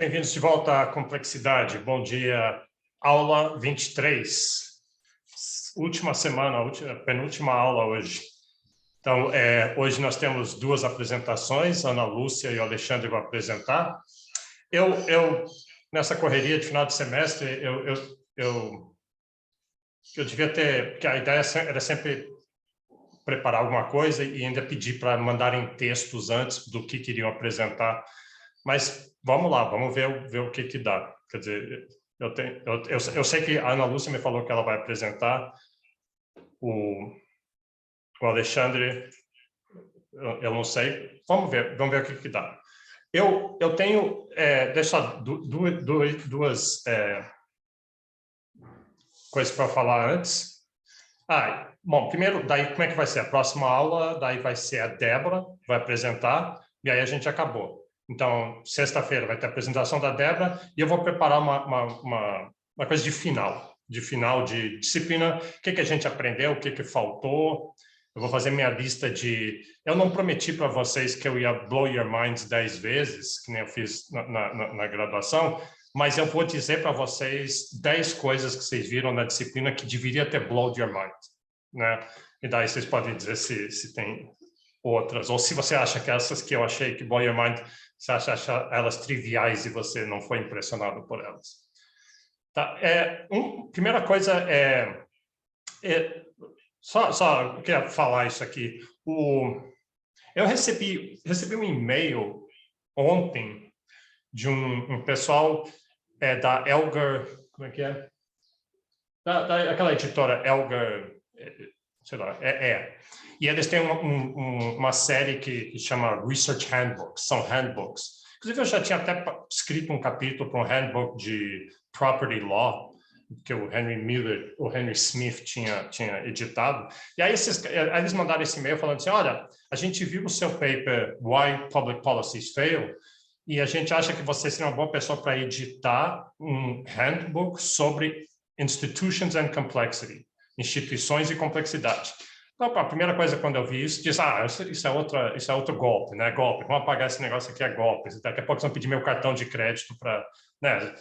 Bem-vindos de volta à complexidade. Bom dia, aula 23. Última semana, penúltima aula hoje. Então, hoje nós temos duas apresentações, a Ana Lúcia e o Alexandre vão apresentar. Nessa correria de final de semestre, eu devia ter, porque a ideia era sempre preparar alguma coisa e ainda pedir para mandarem textos antes do que queriam apresentar. Mas vamos lá, vamos ver o que dá. Quer dizer, eu sei que a Ana Lúcia me falou que ela vai apresentar, o Alexandre, eu não sei. Vamos ver o que dá. Eu tenho, duas coisas para falar antes. Bom, primeiro, daí como é que vai ser? A próxima aula, daí vai ser a Débora, vai apresentar, e aí a gente acabou. Então, sexta-feira vai ter a apresentação da Débora e eu vou preparar uma coisa de final de disciplina, o que a gente aprendeu, o que faltou. Eu vou fazer minha lista de... Eu não prometi para vocês que eu ia blow your minds 10 vezes, que nem eu fiz na graduação, mas eu vou dizer para vocês 10 coisas que vocês viram na disciplina que deveria ter blowed your mind, né? E daí vocês podem dizer se tem outras, ou se você acha que essas que eu achei que blow your mind, você acha elas triviais e você não foi impressionado por elas. Tá? Primeira coisa só eu queria falar isso aqui. Eu recebi um e-mail ontem de um pessoal da Elgar, como é que é? Aquela editora Elgar, sei lá, E eles têm uma série que chama Research Handbooks, são handbooks. Inclusive, eu já tinha até escrito um capítulo para um handbook de Property Law, que o Henry Smith tinha editado. E aí eles mandaram esse e-mail falando assim, olha, a gente viu o seu paper Why Public Policies Fail, e a gente acha que você seria uma boa pessoa para editar um handbook sobre Institutions and Complexity, instituições e complexidade. Então, a primeira coisa quando eu vi isso, diz, isso é outro golpe, né? Golpe, vamos apagar esse negócio aqui, é golpe. Daqui a pouco vão pedir meu cartão de crédito para... Né?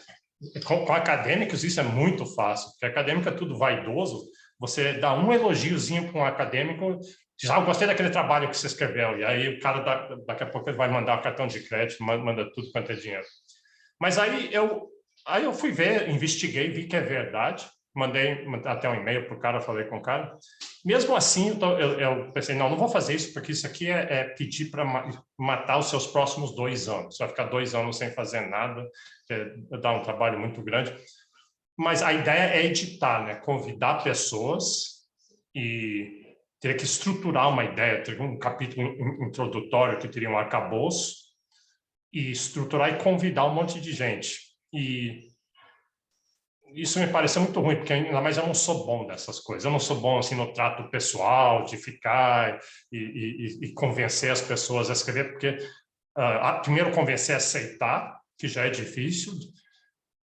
Com acadêmicos isso é muito fácil, porque acadêmico é tudo vaidoso, você dá um elogiozinho para um acadêmico, diz, eu gostei daquele trabalho que você escreveu, e aí o cara daqui a pouco ele vai mandar o cartão de crédito, manda tudo quanto é dinheiro. Mas aí eu fui ver, investiguei, vi que é verdade, mandei até um e-mail para o cara, falei com o cara. Mesmo assim, eu pensei, não vou fazer isso, porque isso aqui é pedir para matar os seus próximos 2 anos. Você vai ficar 2 anos sem fazer nada, dá um trabalho muito grande. Mas a ideia é editar, né? Convidar pessoas e teria que estruturar uma ideia, ter um capítulo introdutório que teria um arcabouço, e estruturar e convidar um monte de gente. E isso me pareceu muito ruim, porque ainda mais eu não sou bom dessas coisas. Eu não sou bom assim no trato pessoal, de ficar e convencer as pessoas a escrever, porque primeiro convencer a aceitar, que já é difícil.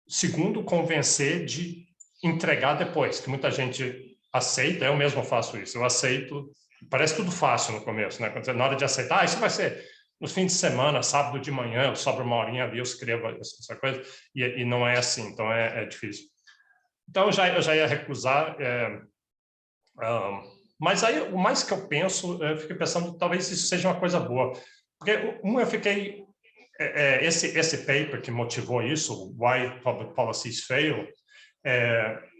Segundo, convencer de entregar depois, que muita gente aceita, eu mesmo faço isso. Eu aceito, parece tudo fácil no começo, né? Na hora de aceitar, isso vai ser no fim de semana, sábado de manhã, sobra uma horinha ali, eu escrevo essa coisa, e não é assim, então é difícil. Então, eu já ia recusar, mas aí, o mais que eu penso, eu fiquei pensando, talvez isso seja uma coisa boa, porque, eu fiquei, esse paper que motivou isso, Why Public Policies Fail,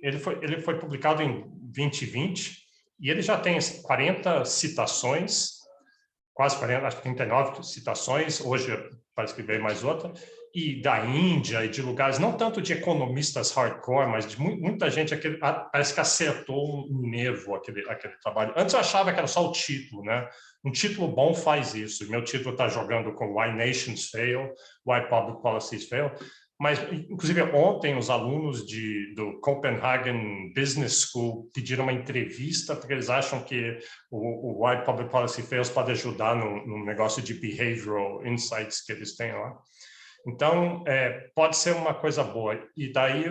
ele foi publicado em 2020, e ele já tem 40 citações, quase 40, acho que 39 citações, hoje parece que veio mais outra, e da Índia e de lugares, não tanto de economistas hardcore, mas de muita gente, parece que acertou um nervo aquele trabalho. Antes eu achava que era só o título, né? Um título bom faz isso. Meu título está jogando com Why Nations Fail, Why Public Policies Fail, mas, inclusive, ontem os alunos do Copenhagen Business School pediram uma entrevista porque eles acham que o Why Public Policy Fails pode ajudar no negócio de behavioral insights que eles têm lá. Então, pode ser uma coisa boa. E daí,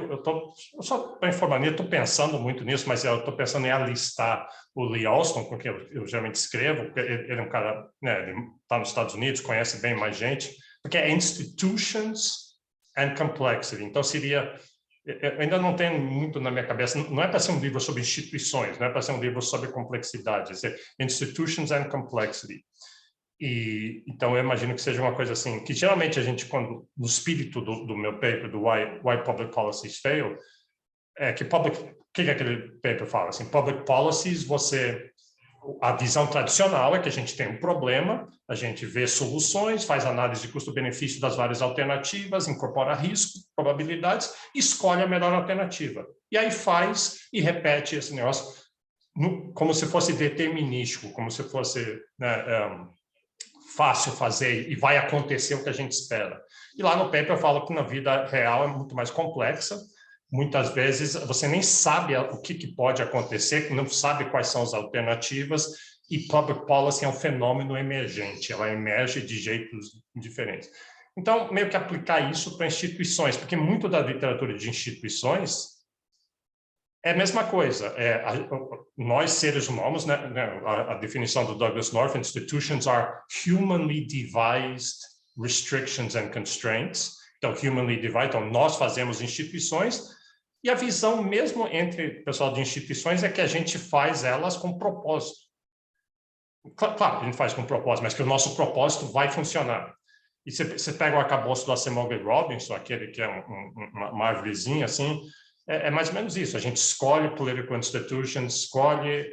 só para informar, eu estou pensando muito nisso, mas eu estou pensando em alistar o Lee Alston, com quem eu geralmente escrevo, porque ele é um cara, né, ele está nos Estados Unidos, conhece bem mais gente, porque é institutions and Complexity. Então, seria... Eu ainda não tenho muito na minha cabeça, não é para ser um livro sobre instituições, não é para ser um livro sobre complexidade, é ser Institutions and Complexity. E então eu imagino que seja uma coisa assim, que geralmente a gente, quando, no espírito do meu paper, do Why Public Policies Fail, o que aquele paper fala? Assim, public policies, a visão tradicional é que a gente tem um problema, a gente vê soluções, faz análise de custo-benefício das várias alternativas, incorpora risco, probabilidades, escolhe a melhor alternativa. E aí faz e repete esse negócio como se fosse determinístico, como se fosse, né, fácil fazer e vai acontecer o que a gente espera. E lá no paper eu falo que na vida real é muito mais complexa. Muitas vezes você nem sabe o que pode acontecer, não sabe quais são as alternativas, e public policy é um fenômeno emergente, ela emerge de jeitos diferentes. Então, meio que aplicar isso para instituições, porque muito da literatura de instituições é a mesma coisa. Nós, seres humanos, né, a definição do Douglas North, institutions are humanly devised restrictions and constraints. Então, humanly devised, então nós fazemos instituições, e a visão mesmo entre o pessoal de instituições é que a gente faz elas com propósito. Claro, a gente faz com propósito, mas que o nosso propósito vai funcionar. E você pega o arcabouço do Asimov e Robinson, aquele que é uma árvorezinha assim, é mais ou menos isso. A gente escolhe political institutions, escolhe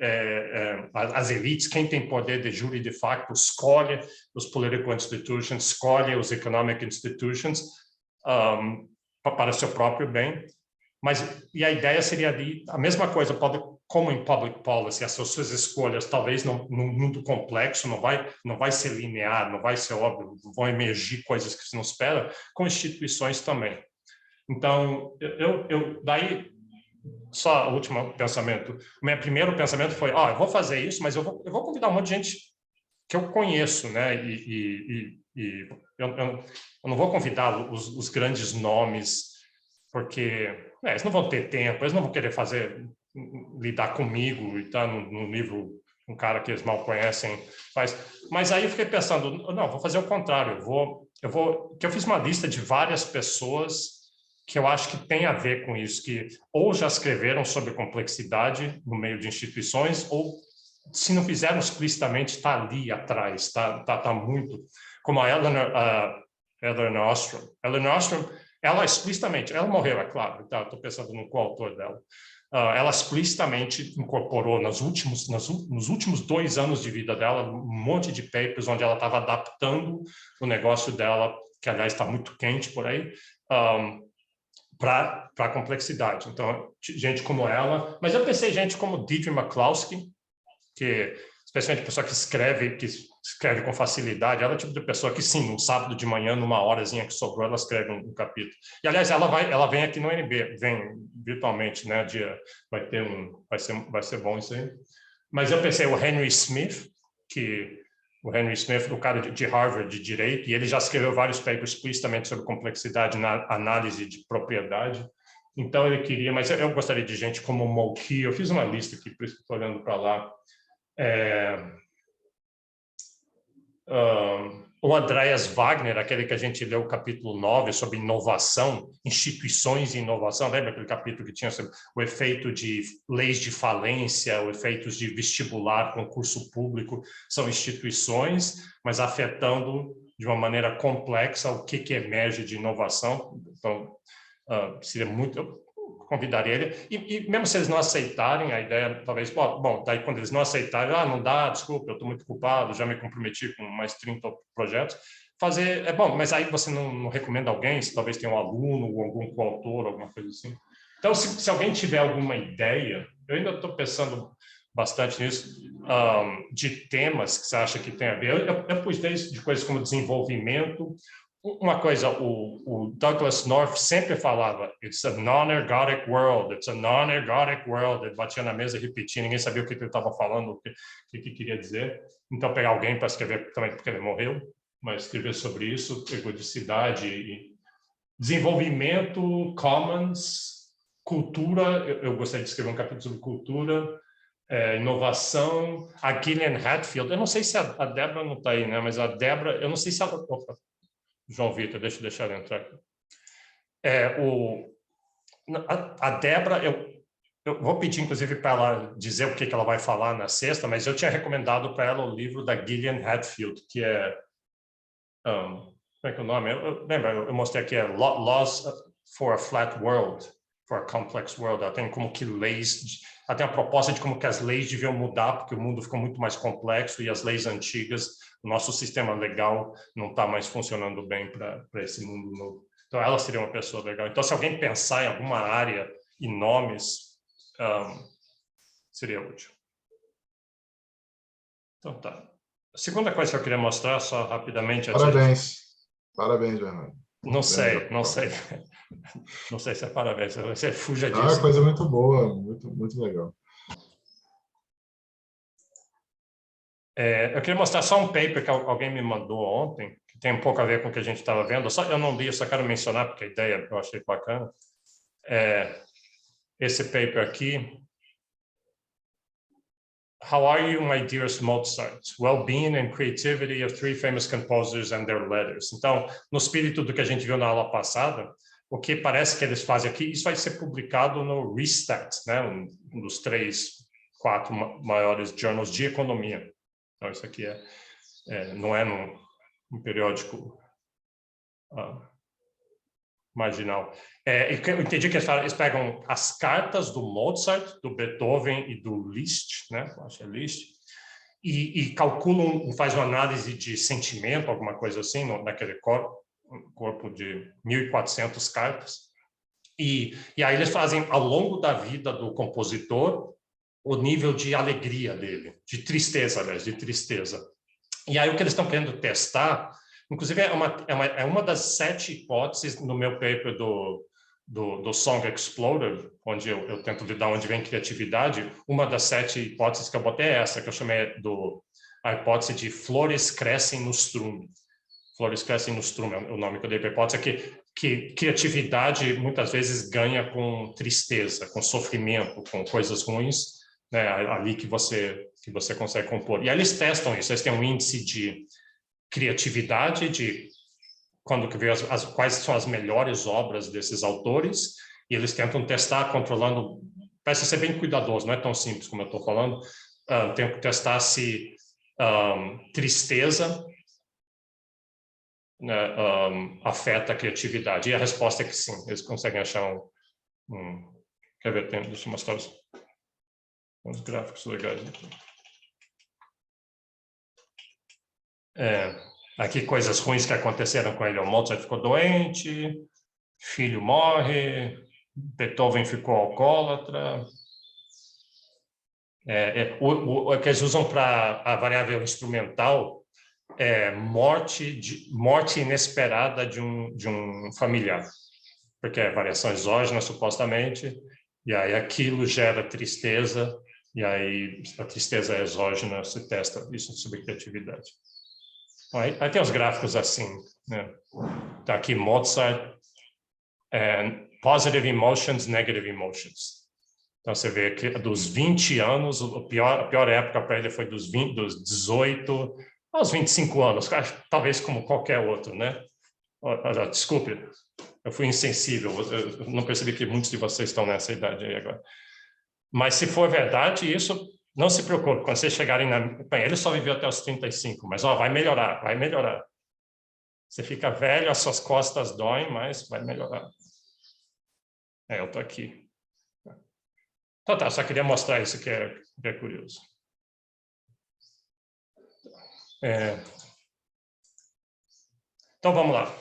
as elites, quem tem poder de jure e de facto, escolhe os political institutions, escolhe os economic institutions para seu próprio bem. E a ideia seria ali, a mesma coisa, como em public policy, as suas escolhas, talvez num mundo complexo, não vai ser linear, não vai ser óbvio, vão emergir coisas que você não espera, com instituições também. Então, daí, só o último pensamento. O meu primeiro pensamento foi, eu vou fazer isso, mas eu vou convidar um monte de gente que eu conheço, né? Eu não vou convidar os grandes nomes, porque eles não vão ter tempo, eles não vão querer lidar comigo e estar no livro um cara que eles mal conhecem faz. Mas aí eu fiquei pensando, não, vou fazer o contrário, que eu fiz uma lista de várias pessoas que eu acho que tem a ver com isso, que ou já escreveram sobre complexidade no meio de instituições, ou se não fizeram explicitamente, está ali atrás, tá muito, como a Eleanor Ostrom. Eleanor Ostrom, ela explicitamente, ela morreu, é claro, estou pensando no coautor dela, ela explicitamente incorporou nos últimos 2 anos de vida dela um monte de papers onde ela estava adaptando o negócio dela, que aliás está muito quente por aí, para a complexidade. Então, gente como ela, mas eu pensei gente como Deidre McCloskey, que especialmente pessoa que escreve com facilidade, ela é o tipo de pessoa que, sim, um sábado de manhã, numa horazinha que sobrou, ela escreve um capítulo. E, aliás, ela vem aqui no NB, vem virtualmente, né? Vai ser bom isso aí. Mas eu pensei o Henry Smith, o cara de Harvard de Direito, e ele já escreveu vários papers explicitamente sobre complexidade na análise de propriedade. Então, ele queria, mas eu gostaria de gente como Mulkey, eu fiz uma lista aqui, por isso que estou olhando para lá. O Andreas Wagner, aquele que a gente leu o capítulo 9 sobre inovação, instituições e inovação, lembra aquele capítulo que tinha sobre o efeito de leis de falência, o efeito de vestibular, concurso público, são instituições, mas afetando de uma maneira complexa o que emerge de inovação. Então, seria muito... Eu convidaria ele, e mesmo se eles não aceitarem a ideia, talvez, bom, daí quando eles não aceitarem, não dá, desculpa, eu estou muito culpado, já me comprometi com mais 30 projetos, fazer, bom, mas aí você não recomenda alguém, se talvez tenha um aluno, ou algum coautor, alguma coisa assim. Então, se alguém tiver alguma ideia, eu ainda estou pensando bastante nisso, de temas que você acha que tem a ver, eu pus desde de coisas como desenvolvimento. Uma coisa, o Douglas North sempre falava, it's a non-ergodic world, it's a non-ergodic world. Ele batia na mesa repetindo, ninguém sabia o que ele estava falando, o que queria dizer. Então, pegar alguém para escrever também, porque ele morreu, mas escrever sobre isso, ergodicidade e desenvolvimento, commons, cultura. Eu gostaria de escrever um capítulo sobre cultura, inovação. A Gillian Hatfield, eu não sei se a Débora não está aí, né? Mas a Débora, eu não sei se ela... João Vitor, deixa eu deixar ela entrar aqui. A Débora, eu vou pedir, inclusive, para ela dizer o que ela vai falar na sexta, mas eu tinha recomendado para ela o livro da Gillian Hadfield, que é... como é que é o nome? Lembra, eu mostrei aqui, Laws for a Flat World, for a Complex World. Ela tem como que leis... Ela tem a proposta de como que as leis deviam mudar, porque o mundo ficou muito mais complexo e as leis antigas, o nosso sistema legal não está mais funcionando bem para esse mundo novo. Então, ela seria uma pessoa legal. Então, se alguém pensar em alguma área e nomes, seria útil. Então, tá. A segunda coisa que eu queria mostrar, só rapidamente... Parabéns. Parabéns, Bernardo. Não sei. Não sei se é parabéns, você fuja disso. Ah, coisa muito boa, muito legal. Eu queria mostrar só um paper que alguém me mandou ontem, que tem um pouco a ver com o que a gente estava vendo. Eu não li, eu só quero mencionar, porque a ideia eu achei bacana. Esse paper aqui. How are you, my dearest Mozart? Well-being and creativity of three famous composers and their letters. Então, no espírito do que a gente viu na aula passada, o que parece que eles fazem aqui, isso vai ser publicado no Restat, né? Um dos 4 maiores journals de economia. Então, isso aqui não é num periódico marginal. Eu entendi que eles pegam as cartas do Mozart, do Beethoven e do Liszt, né? Acho que é Liszt, e calculam, faz uma análise de sentimento, alguma coisa assim, naquele corpo de 1.400 cartas. E aí eles fazem, ao longo da vida do compositor, o nível de alegria dele, de tristeza, aliás, de tristeza. E aí o que eles estão querendo testar, inclusive é uma das 7 hipóteses no meu paper do Song Explorer, onde eu tento lidar onde vem criatividade. Uma das 7 hipóteses que eu botei é essa, que eu chamei a hipótese de flores crescem no strume. Flores crescem no strume é o nome que eu dei para a hipótese, que criatividade muitas vezes ganha com tristeza, com sofrimento, com coisas ruins, né, ali que você consegue compor. E aí eles testam isso, eles têm um índice de criatividade, de quando que vê quais são as melhores obras desses autores, e eles tentam testar controlando, parece ser bem cuidadoso, não é tão simples como eu estou falando, tem que testar se tristeza, né, afeta a criatividade, e a resposta é que sim, eles conseguem achar quer ver, deixa eu mostrar uns gráficos legais aqui. Aqui coisas ruins que aconteceram com ele. O Mozart ficou doente, filho morre, Beethoven ficou alcoólatra. O que eles usam para a variável instrumental é morte inesperada de um familiar, porque é variação exógena, supostamente, e aí aquilo gera tristeza, e aí a tristeza exógena se testa isso sobre criatividade. Aí tem os gráficos assim, né? Tá aqui Mozart, positive emotions, negative emotions. Então você vê que dos 20 anos, a pior época para ele foi dos 18 aos 25 anos, talvez como qualquer outro, né? Desculpe, eu fui insensível, eu não percebi que muitos de vocês estão nessa idade aí agora. Mas se for verdade, isso, não se preocupe, quando vocês chegarem Bem, ele só viveu até os 35, mas vai melhorar, vai melhorar. Você fica velho, as suas costas doem, mas vai melhorar. Eu estou aqui. Então tá, só queria mostrar isso que é curioso. Então vamos lá.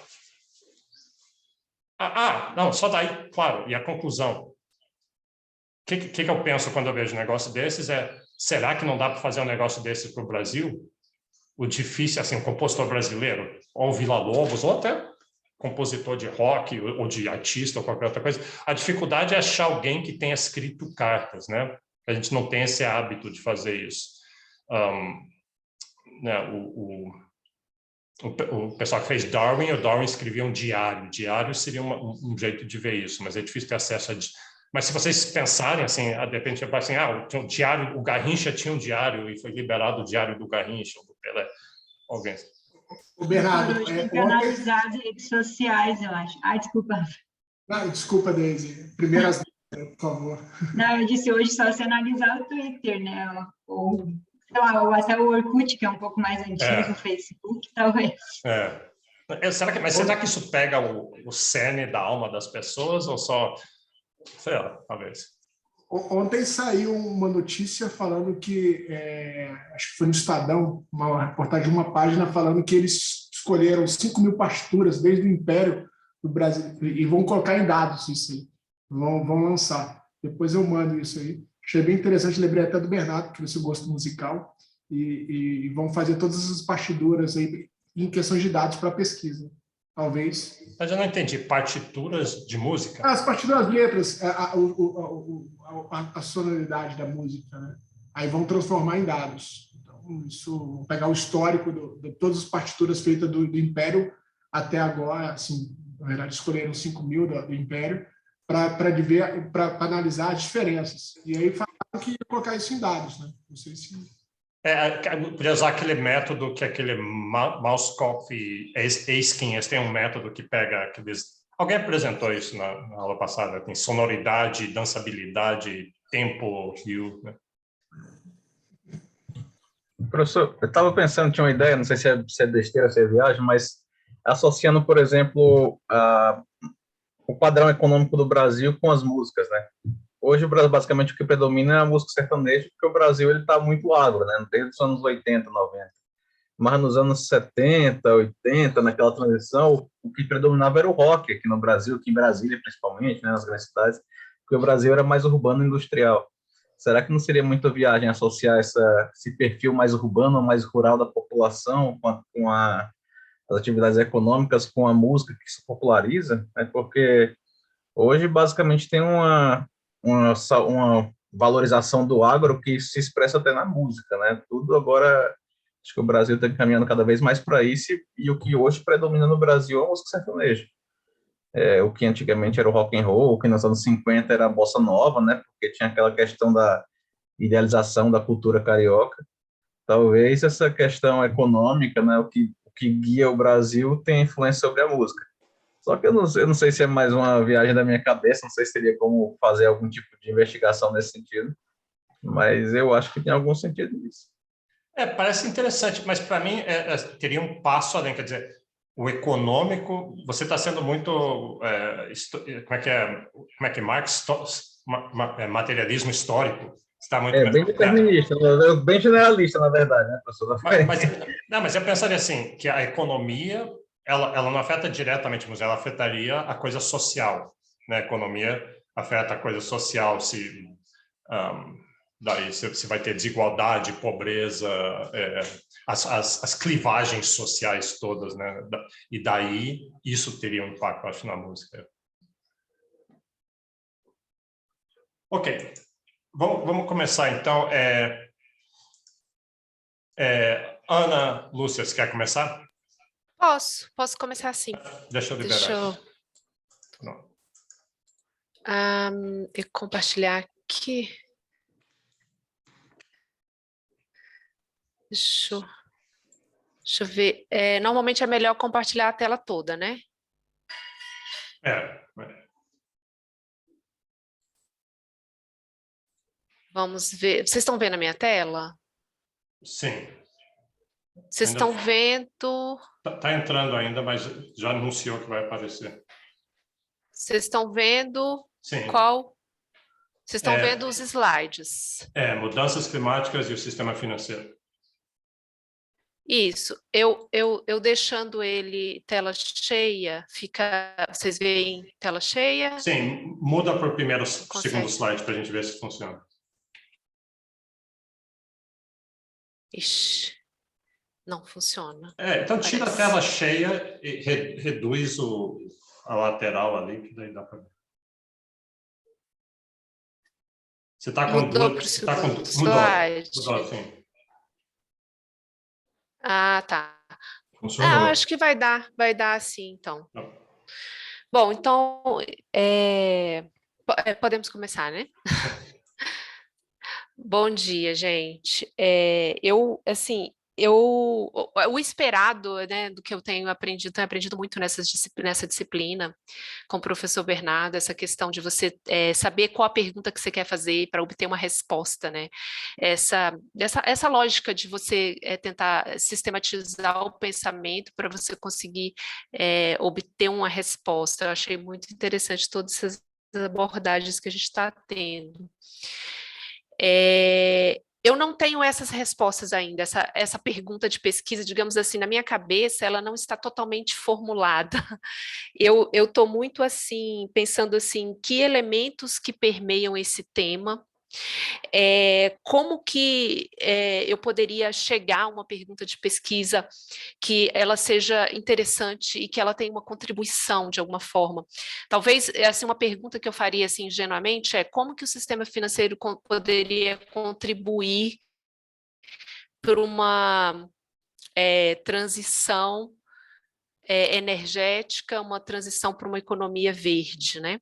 Não, só daí, claro, e a conclusão. O que eu penso quando eu vejo um negócio desses será que não dá para fazer um negócio desse para o Brasil? O difícil, assim, um compositor brasileiro, ou Villa-Lobos, ou até compositor de rock, ou de artista, ou qualquer outra coisa, a dificuldade é achar alguém que tenha escrito cartas, né? A gente não tem esse hábito de fazer isso. Né, o pessoal que fez Darwin, o Darwin escrevia um diário. Diário seria um jeito de ver isso, mas é difícil ter acesso a... Mas se vocês pensarem, assim, de repente, assim, tinha um diário, o Garrincha tinha um diário e foi liberado o diário do Garrincha, do Pelé, alguém. O Bernardo, tem que analisar as redes sociais, eu acho. Desculpa. Não, desculpa, Deise. Primeiras, por favor. Não, eu disse hoje só se analisar o Twitter, né? Ou, sei lá, ou até o Orkut, que é um pouco mais antigo, o Facebook, talvez. Mas será que isso pega o cerne da alma das pessoas ou só, sei lá, talvez? Ontem saiu uma notícia falando que, acho que foi no Estadão, uma reportagem de uma página falando que eles escolheram 5.000 partituras desde o Império do Brasil e vão colocar em dados isso aí. Vão lançar. Depois eu mando isso aí. Achei bem interessante, lembrei até do Bernardo, que você gosta musical, e vão fazer todas essas partituras aí em questões de dados para pesquisa. Talvez. Mas eu não entendi. Partituras de música? As partituras, as letras, a sonoridade da música, né? Aí vão transformar em dados. Então, isso, pegar o histórico de todas as partituras feitas do Império até agora, assim, na verdade, escolheram 5.000 do Império para analisar as diferenças. E aí falaram que ia colocar isso em dados, né? Não sei se... Podia usar aquele método que aquele Mouskopf e Eskin, eles têm um método que pega aqueles... Alguém apresentou isso na aula passada, tem sonoridade, dançabilidade, tempo, hue, né? Professor, eu estava pensando, tinha uma ideia, não sei se é besteira, se é viagem, mas associando, por exemplo, o padrão econômico do Brasil com as músicas, né? Hoje, o Brasil, basicamente, o que predomina é a música sertaneja, porque o Brasil está muito agro, né? Desde os anos 80, 90. Mas nos anos 70, 80, naquela transição, o que predominava era o rock aqui no Brasil, aqui em Brasília, principalmente, né, nas grandes cidades, porque o Brasil era mais urbano e industrial. Será que não seria muita viagem associar esse perfil mais urbano, mais rural da população as atividades econômicas com a música que se populariza? Né? Porque hoje, basicamente, tem uma valorização do agro que se expressa até na música, né? Tudo agora, acho que o Brasil está caminhando cada vez mais para isso, e o que hoje predomina no Brasil é a música sertaneja. O que antigamente era o rock and roll, o que nos anos 50 era a bossa nova, né? Porque tinha aquela questão da idealização da cultura carioca. Talvez essa questão econômica, né? O que guia o Brasil tem influência sobre a música. Só que eu não sei se é mais uma viagem da minha cabeça, não sei se teria como fazer algum tipo de investigação nesse sentido, mas eu acho que tem algum sentido nisso. Parece interessante, mas para mim teria um passo além, quer dizer, o econômico, você está sendo muito, como é que Marx, materialismo histórico, está muito... Bem determinista, bem generalista, na verdade, né, professor? Mas eu pensaria assim, que a economia, ela não afeta diretamente, mas ela afetaria a coisa social, né? A economia afeta a coisa social, daí se vai ter desigualdade, pobreza, as clivagens sociais todas, né? E daí isso teria um impacto, acho, na música. Ok, vamos começar então. Ana Lúcia, você quer começar? Posso começar sim. Deixa eu liberar. Eu compartilhar aqui. Deixa eu ver. Normalmente é melhor compartilhar a tela toda, né? Vamos ver. Vocês estão vendo a minha tela? Sim. Vocês estão vendo... Está entrando ainda, mas já anunciou que vai aparecer. Vocês estão vendo... Sim. Qual? Vocês estão vendo os slides. Mudanças climáticas e o sistema financeiro. Isso. Eu deixando ele tela cheia, vocês veem tela cheia? Sim, muda para o segundo slide para a gente ver se funciona. Ixi, não funciona. Então tira a tela cheia e reduz a lateral ali, que daí dá para ver. Você está com duas... Mudou, sim. Ah, tá. Funcionou. Acho que vai dar sim, então. Bom, então, podemos começar, né? Bom dia, gente. o esperado, né, do que eu tenho aprendido muito nessa disciplina com o professor Bernardo, essa questão de você saber qual a pergunta que você quer fazer para obter uma resposta, né? Essa lógica de você tentar sistematizar o pensamento para você conseguir obter uma resposta. Eu achei muito interessante todas essas abordagens que a gente está tendo. Eu não tenho essas respostas ainda, essa pergunta de pesquisa, digamos assim, na minha cabeça, ela não está totalmente formulada. Eu estou muito assim, pensando assim, que elementos que permeiam esse tema, como que eu poderia chegar a uma pergunta de pesquisa que ela seja interessante e que ela tenha uma contribuição de alguma forma. Talvez assim, uma pergunta que eu faria assim, ingenuamente é como que o sistema financeiro poderia contribuir para uma transição energética, uma transição para uma economia verde, né?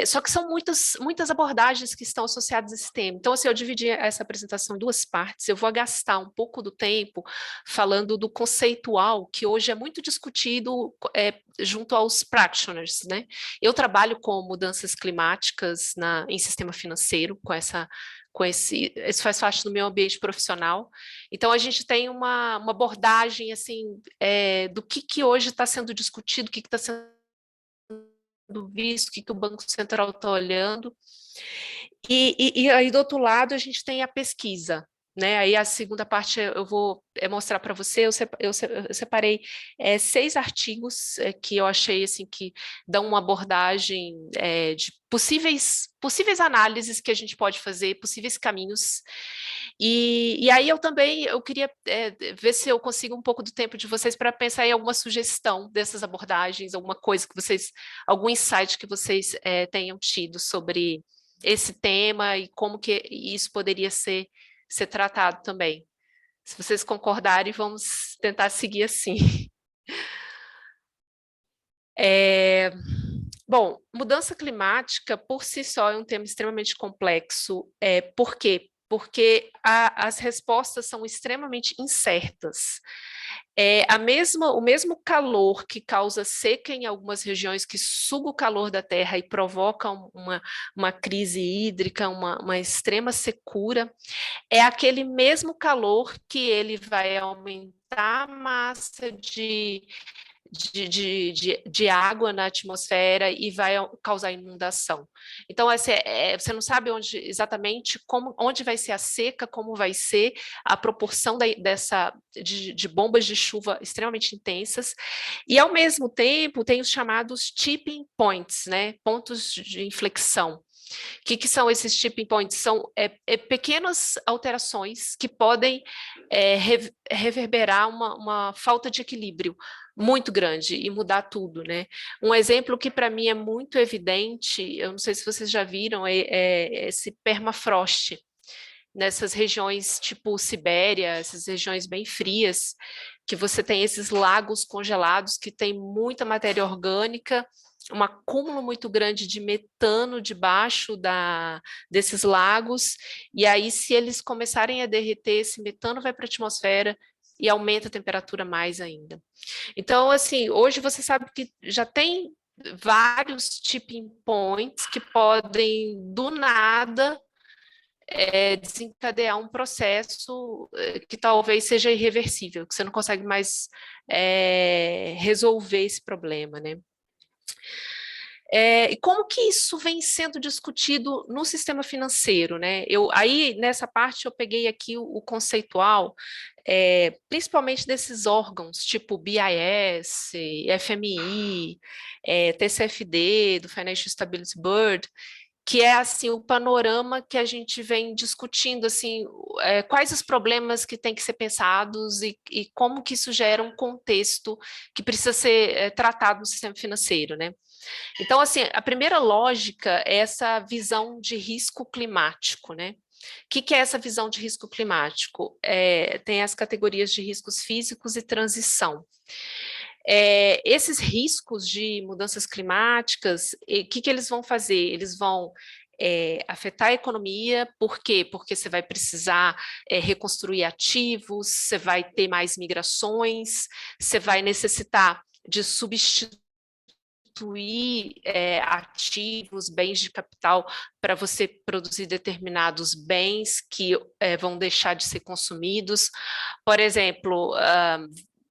Só que são muitas abordagens que estão associadas a esse tema. Então, assim, eu dividi essa apresentação em duas partes. Eu vou gastar um pouco do tempo falando do conceitual, que hoje é muito discutido junto aos practitioners, né? Eu trabalho com mudanças climáticas em sistema financeiro, isso faz parte do meu ambiente profissional. Então, a gente tem uma abordagem assim do que hoje está sendo discutido, o que está sendo visto, o que o Banco Central está olhando. E aí, do outro lado, a gente tem a pesquisa, né? Aí a segunda parte eu vou mostrar para você, eu separei 6 artigos que eu achei assim, que dão uma abordagem de possíveis análises que a gente pode fazer, possíveis caminhos. E aí eu queria ver se eu consigo um pouco do tempo de vocês para pensar em alguma sugestão dessas abordagens, alguma coisa que algum insight que vocês tenham tido sobre esse tema e como que isso poderia ser tratado também. Se vocês concordarem, vamos tentar seguir assim. Bom, mudança climática por si só é um tema extremamente complexo. Por quê? Porque as respostas são extremamente incertas. O mesmo calor que causa seca em algumas regiões, que suga o calor da terra e provoca uma crise hídrica, uma extrema secura, é aquele mesmo calor que ele vai aumentar a massa de água na atmosfera e vai causar inundação. Então, você não sabe exatamente onde vai ser a seca, como vai ser a proporção de bombas de chuva extremamente intensas, e ao mesmo tempo tem os chamados tipping points, né? Pontos de inflexão. O que são esses tipping points? São pequenas alterações que podem reverberar uma falta de equilíbrio muito grande e mudar tudo, né? Um exemplo que para mim é muito evidente, eu não sei se vocês já viram, é esse permafrost nessas regiões tipo Sibéria, essas regiões bem frias, que você tem esses lagos congelados que tem muita matéria orgânica, um acúmulo muito grande de metano debaixo desses lagos, e aí se eles começarem a derreter, esse metano vai para a atmosfera e aumenta a temperatura mais ainda. Então, assim, hoje você sabe que já tem vários tipping points que podem, do nada, desencadear um processo que talvez seja irreversível, que você não consegue mais resolver esse problema, né? E como que isso vem sendo discutido no sistema financeiro, né? Aí, nessa parte, eu peguei aqui o conceitual, principalmente desses órgãos, tipo BIS, FMI, TCFD, do Financial Stability Board, que é assim o panorama que a gente vem discutindo, assim, quais os problemas que têm que ser pensados e como que isso gera um contexto que precisa ser tratado no sistema financeiro, né? Então, assim, a primeira lógica é essa visão de risco climático, né? O que é essa visão de risco climático? Tem as categorias de riscos físicos e transição. Esses riscos de mudanças climáticas, o que eles vão fazer? Eles vão afetar a economia. Por quê? Porque você vai precisar reconstruir ativos, você vai ter mais migrações, você vai necessitar de substituir ativos, bens de capital, para você produzir determinados bens que vão deixar de ser consumidos. Por exemplo,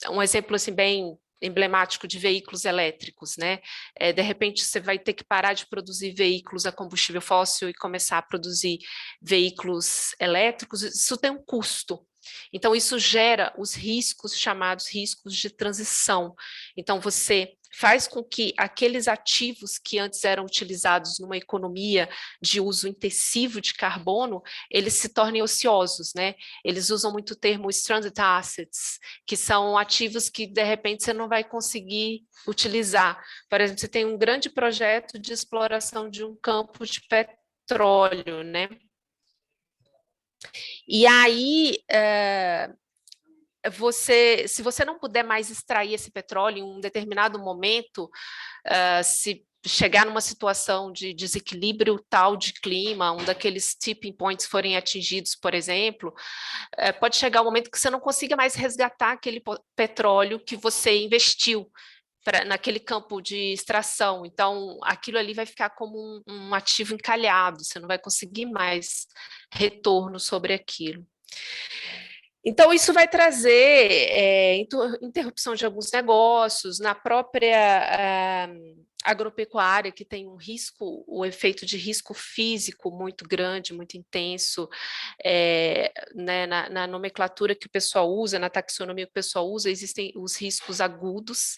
um exemplo assim bem emblemático de veículos elétricos, né? De repente você vai ter que parar de produzir veículos a combustível fóssil e começar a produzir veículos elétricos. Isso tem um custo. Então, isso gera os riscos chamados riscos de transição. Então, você faz com que aqueles ativos que antes eram utilizados numa economia de uso intensivo de carbono, eles se tornem ociosos, né? Eles usam muito o termo stranded assets, que são ativos que, de repente, você não vai conseguir utilizar. Por exemplo, você tem um grande projeto de exploração de um campo de petróleo, né? E aí, se você não puder mais extrair esse petróleo em um determinado momento, se chegar numa situação de desequilíbrio tal de clima, um daqueles tipping points forem atingidos, por exemplo, pode chegar um momento que você não consiga mais resgatar aquele petróleo que você investiu naquele campo de extração. Então, aquilo ali vai ficar como um ativo encalhado, você não vai conseguir mais retorno sobre aquilo. Então, isso vai trazer interrupção de alguns negócios, na própria agropecuária, que tem um risco, o efeito de risco físico muito grande, muito intenso, né, na nomenclatura que o pessoal usa, na taxonomia que o pessoal usa, existem os riscos agudos,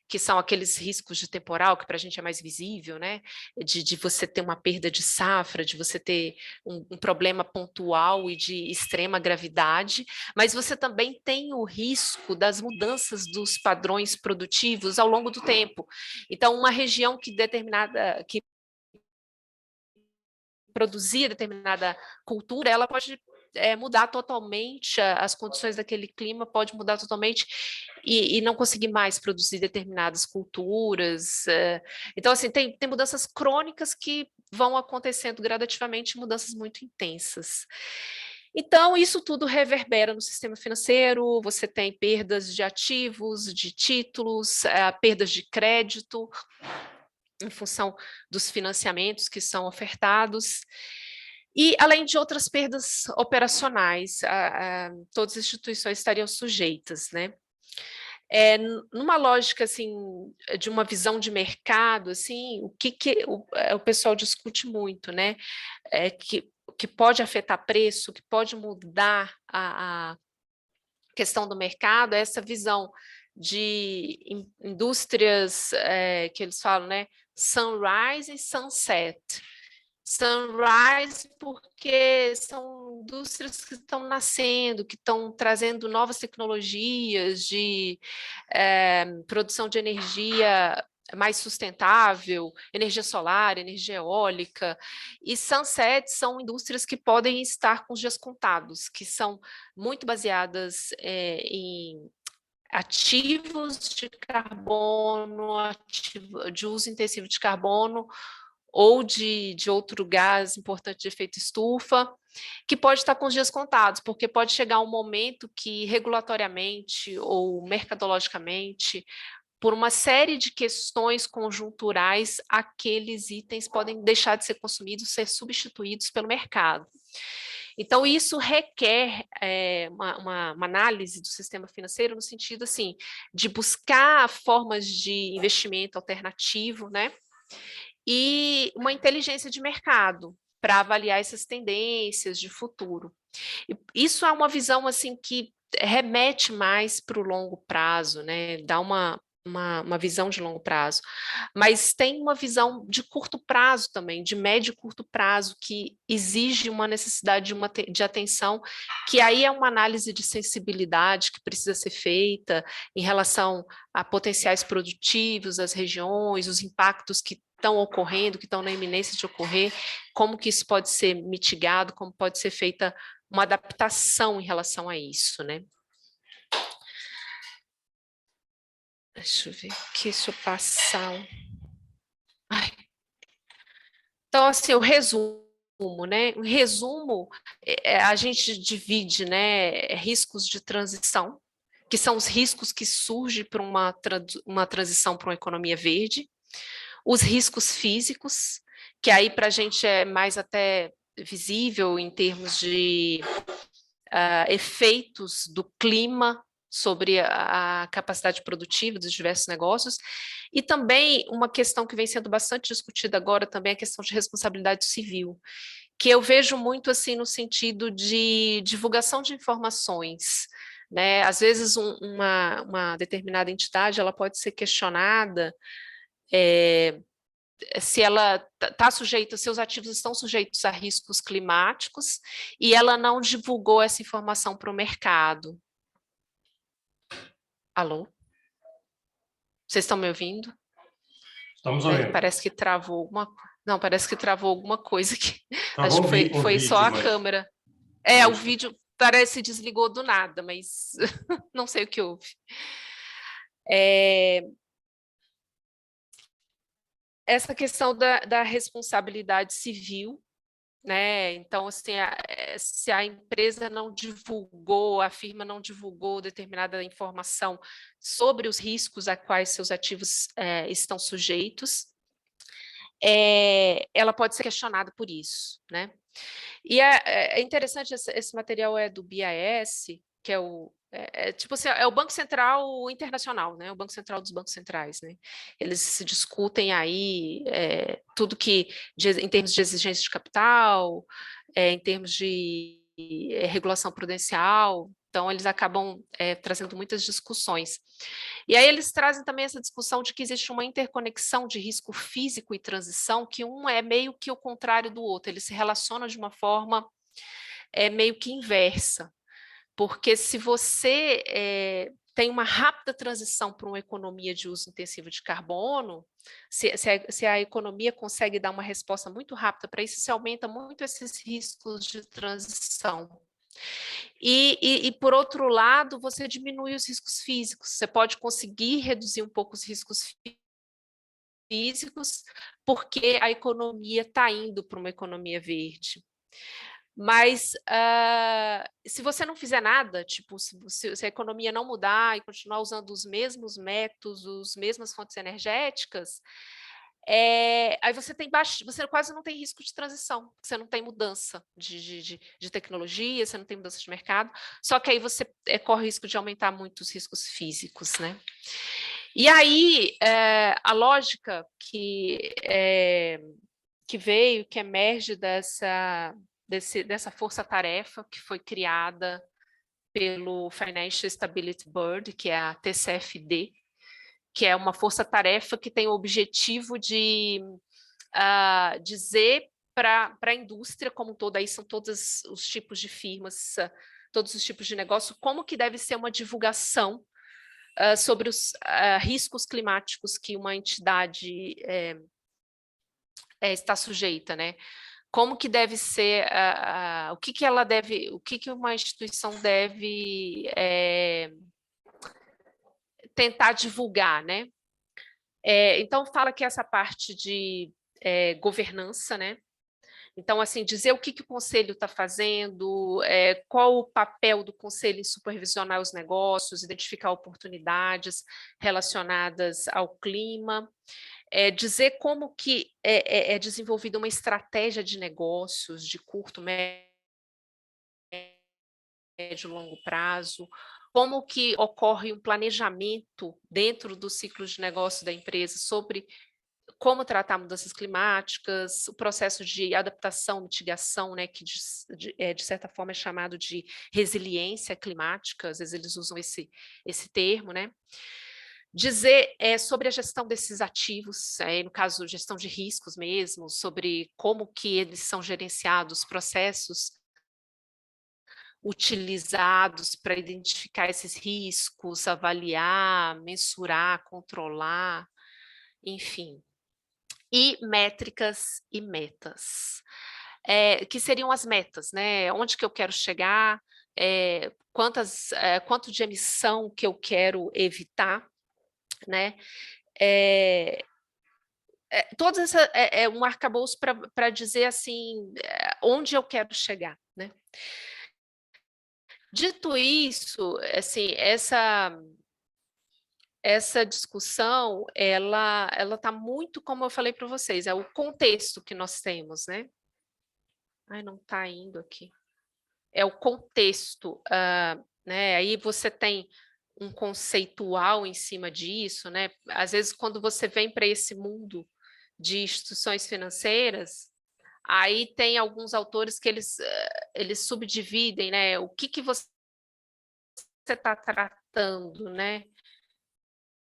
que são aqueles riscos de temporal, que para a gente é mais visível, né? De você ter uma perda de safra, de você ter um problema pontual e de extrema gravidade, mas você também tem o risco das mudanças dos padrões produtivos ao longo do tempo. Então, uma região que produzia determinada cultura, ela pode mudar totalmente, as condições daquele clima pode mudar totalmente e não conseguir mais produzir determinadas culturas. Então, assim, tem mudanças crônicas que vão acontecendo gradativamente, mudanças muito intensas. Então, isso tudo reverbera no sistema financeiro, você tem perdas de ativos, de títulos, perdas de crédito, em função dos financiamentos que são ofertados, e além de outras perdas operacionais, todas as instituições estariam sujeitas, né? Numa lógica assim de uma visão de mercado, assim, o que o pessoal discute muito, né? Que pode afetar preço, que pode mudar a questão do mercado, é essa visão de indústrias que eles falam, né? Sunrise e sunset. Sunrise porque são indústrias que estão nascendo, que estão trazendo novas tecnologias de produção de energia mais sustentável, energia solar, energia eólica, e sunset são indústrias que podem estar com os dias contados, que são muito baseadas em ativos de carbono, de uso intensivo de carbono, ou de outro gás importante de efeito estufa, que pode estar com os dias contados, porque pode chegar um momento que regulatoriamente ou mercadologicamente, por uma série de questões conjunturais, aqueles itens podem deixar de ser consumidos, ser substituídos pelo mercado. Então, isso requer uma análise do sistema financeiro no sentido assim, de buscar formas de investimento alternativo, né? E uma inteligência de mercado para avaliar essas tendências de futuro. Isso é uma visão assim que remete mais para o longo prazo, né? Dá uma visão de longo prazo, mas tem uma visão de curto prazo também, de médio e curto prazo, que exige uma necessidade de atenção, que aí é uma análise de sensibilidade que precisa ser feita em relação a potenciais produtivos, as regiões, os impactos que estão ocorrendo, que estão na iminência de ocorrer, como que isso pode ser mitigado, como pode ser feita uma adaptação em relação a isso, né? Deixa eu ver aqui, deixa eu passar. Ai. Então, assim, o resumo, né? O resumo, a gente divide, né, riscos de transição, que são os riscos que surgem para uma transição para uma economia verde, os riscos físicos, que aí para a gente é mais até visível em termos de efeitos do clima sobre a capacidade produtiva dos diversos negócios, e também uma questão que vem sendo bastante discutida agora também é a questão de responsabilidade civil, que eu vejo muito assim no sentido de divulgação de informações, né? Às vezes uma determinada entidade ela pode ser questionada se ela está sujeita, seus ativos estão sujeitos a riscos climáticos e ela não divulgou essa informação para o mercado. Alô? Vocês estão me ouvindo? Estamos ouvindo. Parece que travou alguma coisa. Não, parece que travou alguma coisa aqui. Travou Acho que foi só a mas- câmera. O vídeo parece que desligou do nada, mas não sei o que houve. Essa questão da responsabilidade civil, né? Então, assim, se a empresa não divulgou, a firma não divulgou determinada informação sobre os riscos a quais seus ativos estão sujeitos, ela pode ser questionada por isso, né? E é interessante, esse material é do BIS, que é o tipo assim, é o Banco Central Internacional, né? O Banco Central dos bancos centrais, né? Eles se discutem aí tudo que em termos de exigência de capital, em termos de regulação prudencial. Então, eles acabam trazendo muitas discussões. E aí eles trazem também essa discussão de que existe uma interconexão de risco físico e transição, que um é meio que o contrário do outro, eles se relacionam de uma forma meio que inversa, porque se você tem uma rápida transição para uma economia de uso intensivo de carbono, se a economia consegue dar uma resposta muito rápida para isso, se aumenta muito esses riscos de transição. E, por outro lado, você diminui os riscos físicos, você pode conseguir reduzir um pouco os riscos físicos, porque a economia está indo para uma economia verde. Mas se você não fizer nada, tipo, se a economia não mudar e continuar usando os mesmos métodos, as mesmas fontes energéticas, aí você quase não tem risco de transição, você não tem mudança de tecnologia, você não tem mudança de mercado, só que aí você corre o risco de aumentar muito os riscos físicos, né? E aí, a lógica que veio, que emerge dessa força-tarefa que foi criada pelo Financial Stability Board, que é a TCFD, que é uma força-tarefa que tem o objetivo de dizer para a indústria como um todo, aí são todos os tipos de firmas, todos os tipos de negócio, como que deve ser uma divulgação sobre os riscos climáticos que uma entidade está sujeita, né? Como que deve ser, o que ela deve, o que uma instituição deve tentar divulgar, né? Então fala que essa parte de governança, né? Então, assim, dizer o que o conselho está fazendo, qual o papel do conselho em supervisionar os negócios, identificar oportunidades relacionadas ao clima, dizer como que é desenvolvida uma estratégia de negócios de curto, médio e longo prazo, como que ocorre um planejamento dentro do ciclo de negócio da empresa sobre como tratar mudanças climáticas, o processo de adaptação, mitigação, né, que de certa forma é chamado de resiliência climática, às vezes eles usam esse termo, né? Dizer sobre a gestão desses ativos, no caso, gestão de riscos mesmo, sobre como que eles são gerenciados, processos utilizados para identificar esses riscos, avaliar, mensurar, controlar, enfim. E métricas e metas, que seriam as metas, né? Onde que eu quero chegar, quanto de emissão que eu quero evitar, né? todas essa é um arcabouço para dizer assim onde eu quero chegar, né? Dito isso, assim, essa discussão, ela está muito, como eu falei para vocês, é o contexto que nós temos, né? Ai, não está indo aqui. É o contexto, né? Aí você tem um conceitual em cima disso, né? Às vezes, quando você vem para esse mundo de instituições financeiras, aí tem alguns autores que eles subdividem, né? O que você está tratando, né?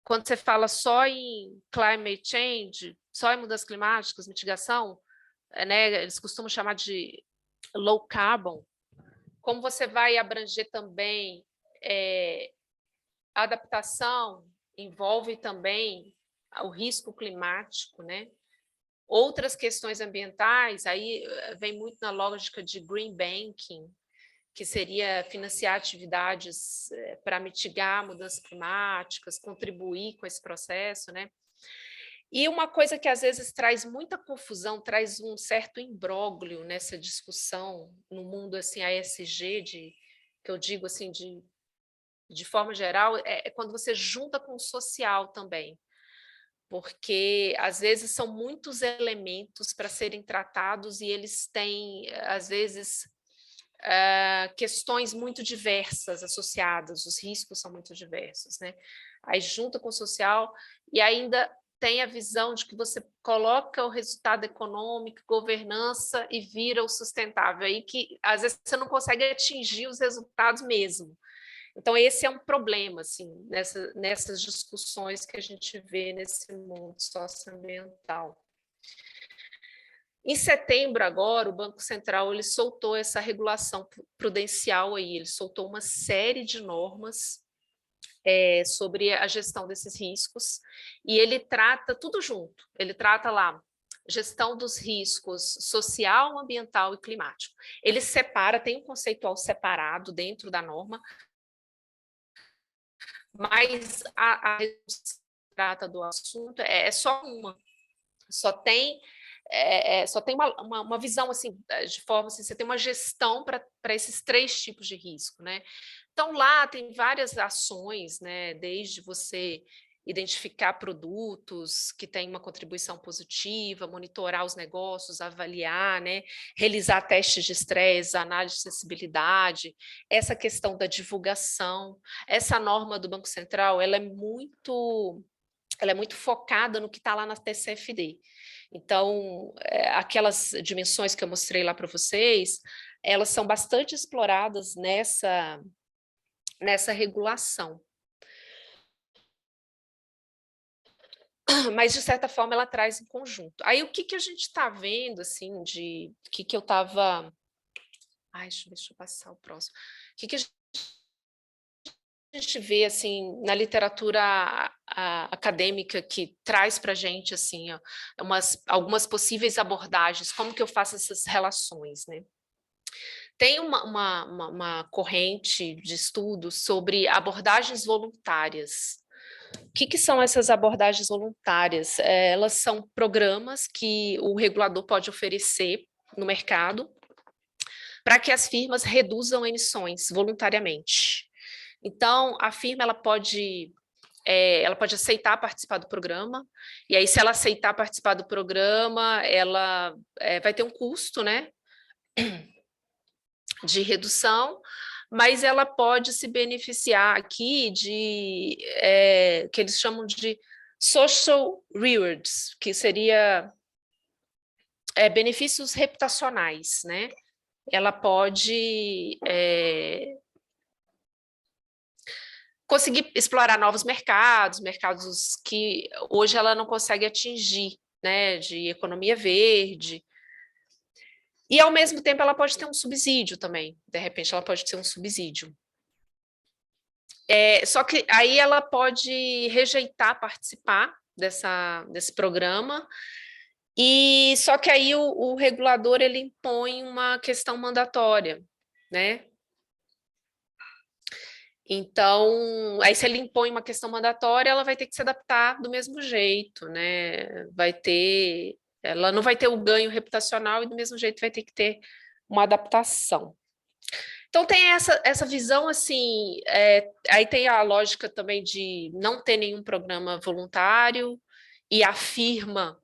Quando você fala só em climate change, só em mudanças climáticas, mitigação, né? Eles costumam chamar de low carbon. Como você vai abranger também adaptação, envolve também o risco climático, né? Outras questões ambientais, aí vem muito na lógica de green banking, que seria financiar atividades para mitigar mudanças climáticas, contribuir com esse processo, né? E uma coisa que às vezes traz muita confusão, traz um certo imbróglio nessa discussão no mundo assim ASG, que eu digo assim de forma geral, é quando você junta com o social também, porque às vezes são muitos elementos para serem tratados e eles têm às vezes questões muito diversas associadas, os riscos são muito diversos, né? Aí junta com o social e ainda tem a visão de que você coloca o resultado econômico, governança e vira o sustentável, aí que às vezes você não consegue atingir os resultados mesmo. Então esse é um problema, assim, nessas discussões que a gente vê nesse mundo socioambiental. Em setembro agora, o Banco Central ele soltou essa regulação prudencial aí, ele soltou uma série de normas sobre a gestão desses riscos, e ele trata tudo junto, ele trata lá gestão dos riscos social, ambiental e climático. Ele separa, tem um conceitual separado dentro da norma, mas a trata do assunto é só uma, só tem uma visão assim, de forma assim, você tem uma gestão para esses 3 tipos de risco, né? Então lá tem várias ações, né? Desde você identificar produtos que têm uma contribuição positiva, monitorar os negócios, avaliar, né? Realizar testes de estresse, análise de acessibilidade, essa questão da divulgação. Essa norma do Banco Central, ela é muito focada no que está lá na TCFD. Então, aquelas dimensões que eu mostrei lá para vocês, elas são bastante exploradas nessa regulação. Mas, de certa forma, ela traz em conjunto. Aí, o que a gente está vendo, assim, o que eu estava... Ai, deixa eu passar o próximo. O que a gente vê assim na literatura acadêmica que traz para a gente assim algumas possíveis abordagens, como que eu faço essas relações, né? Tem uma corrente de estudos sobre abordagens voluntárias. O que são essas abordagens voluntárias? Elas são programas que o regulador pode oferecer no mercado para que as firmas reduzam emissões voluntariamente. Então, a firma ela pode aceitar participar do programa, e aí, se ela aceitar participar do programa, ela vai ter um custo, né, de redução, mas ela pode se beneficiar aqui de que eles chamam de social rewards, que seria benefícios reputacionais, né? Ela pode conseguir explorar novos mercados que hoje ela não consegue atingir, né, de economia verde. E, ao mesmo tempo, ela pode ter um subsídio também. De repente, ela pode ter um subsídio. Só que aí ela pode rejeitar participar desse programa, e só que aí o regulador ele impõe uma questão mandatória, né? Então, aí se ele impõe uma questão mandatória, ela vai ter que se adaptar do mesmo jeito, né? Ela não vai ter o ganho reputacional e do mesmo jeito vai ter que ter uma adaptação. Então tem essa visão assim, aí tem a lógica também de não ter nenhum programa voluntário e a firma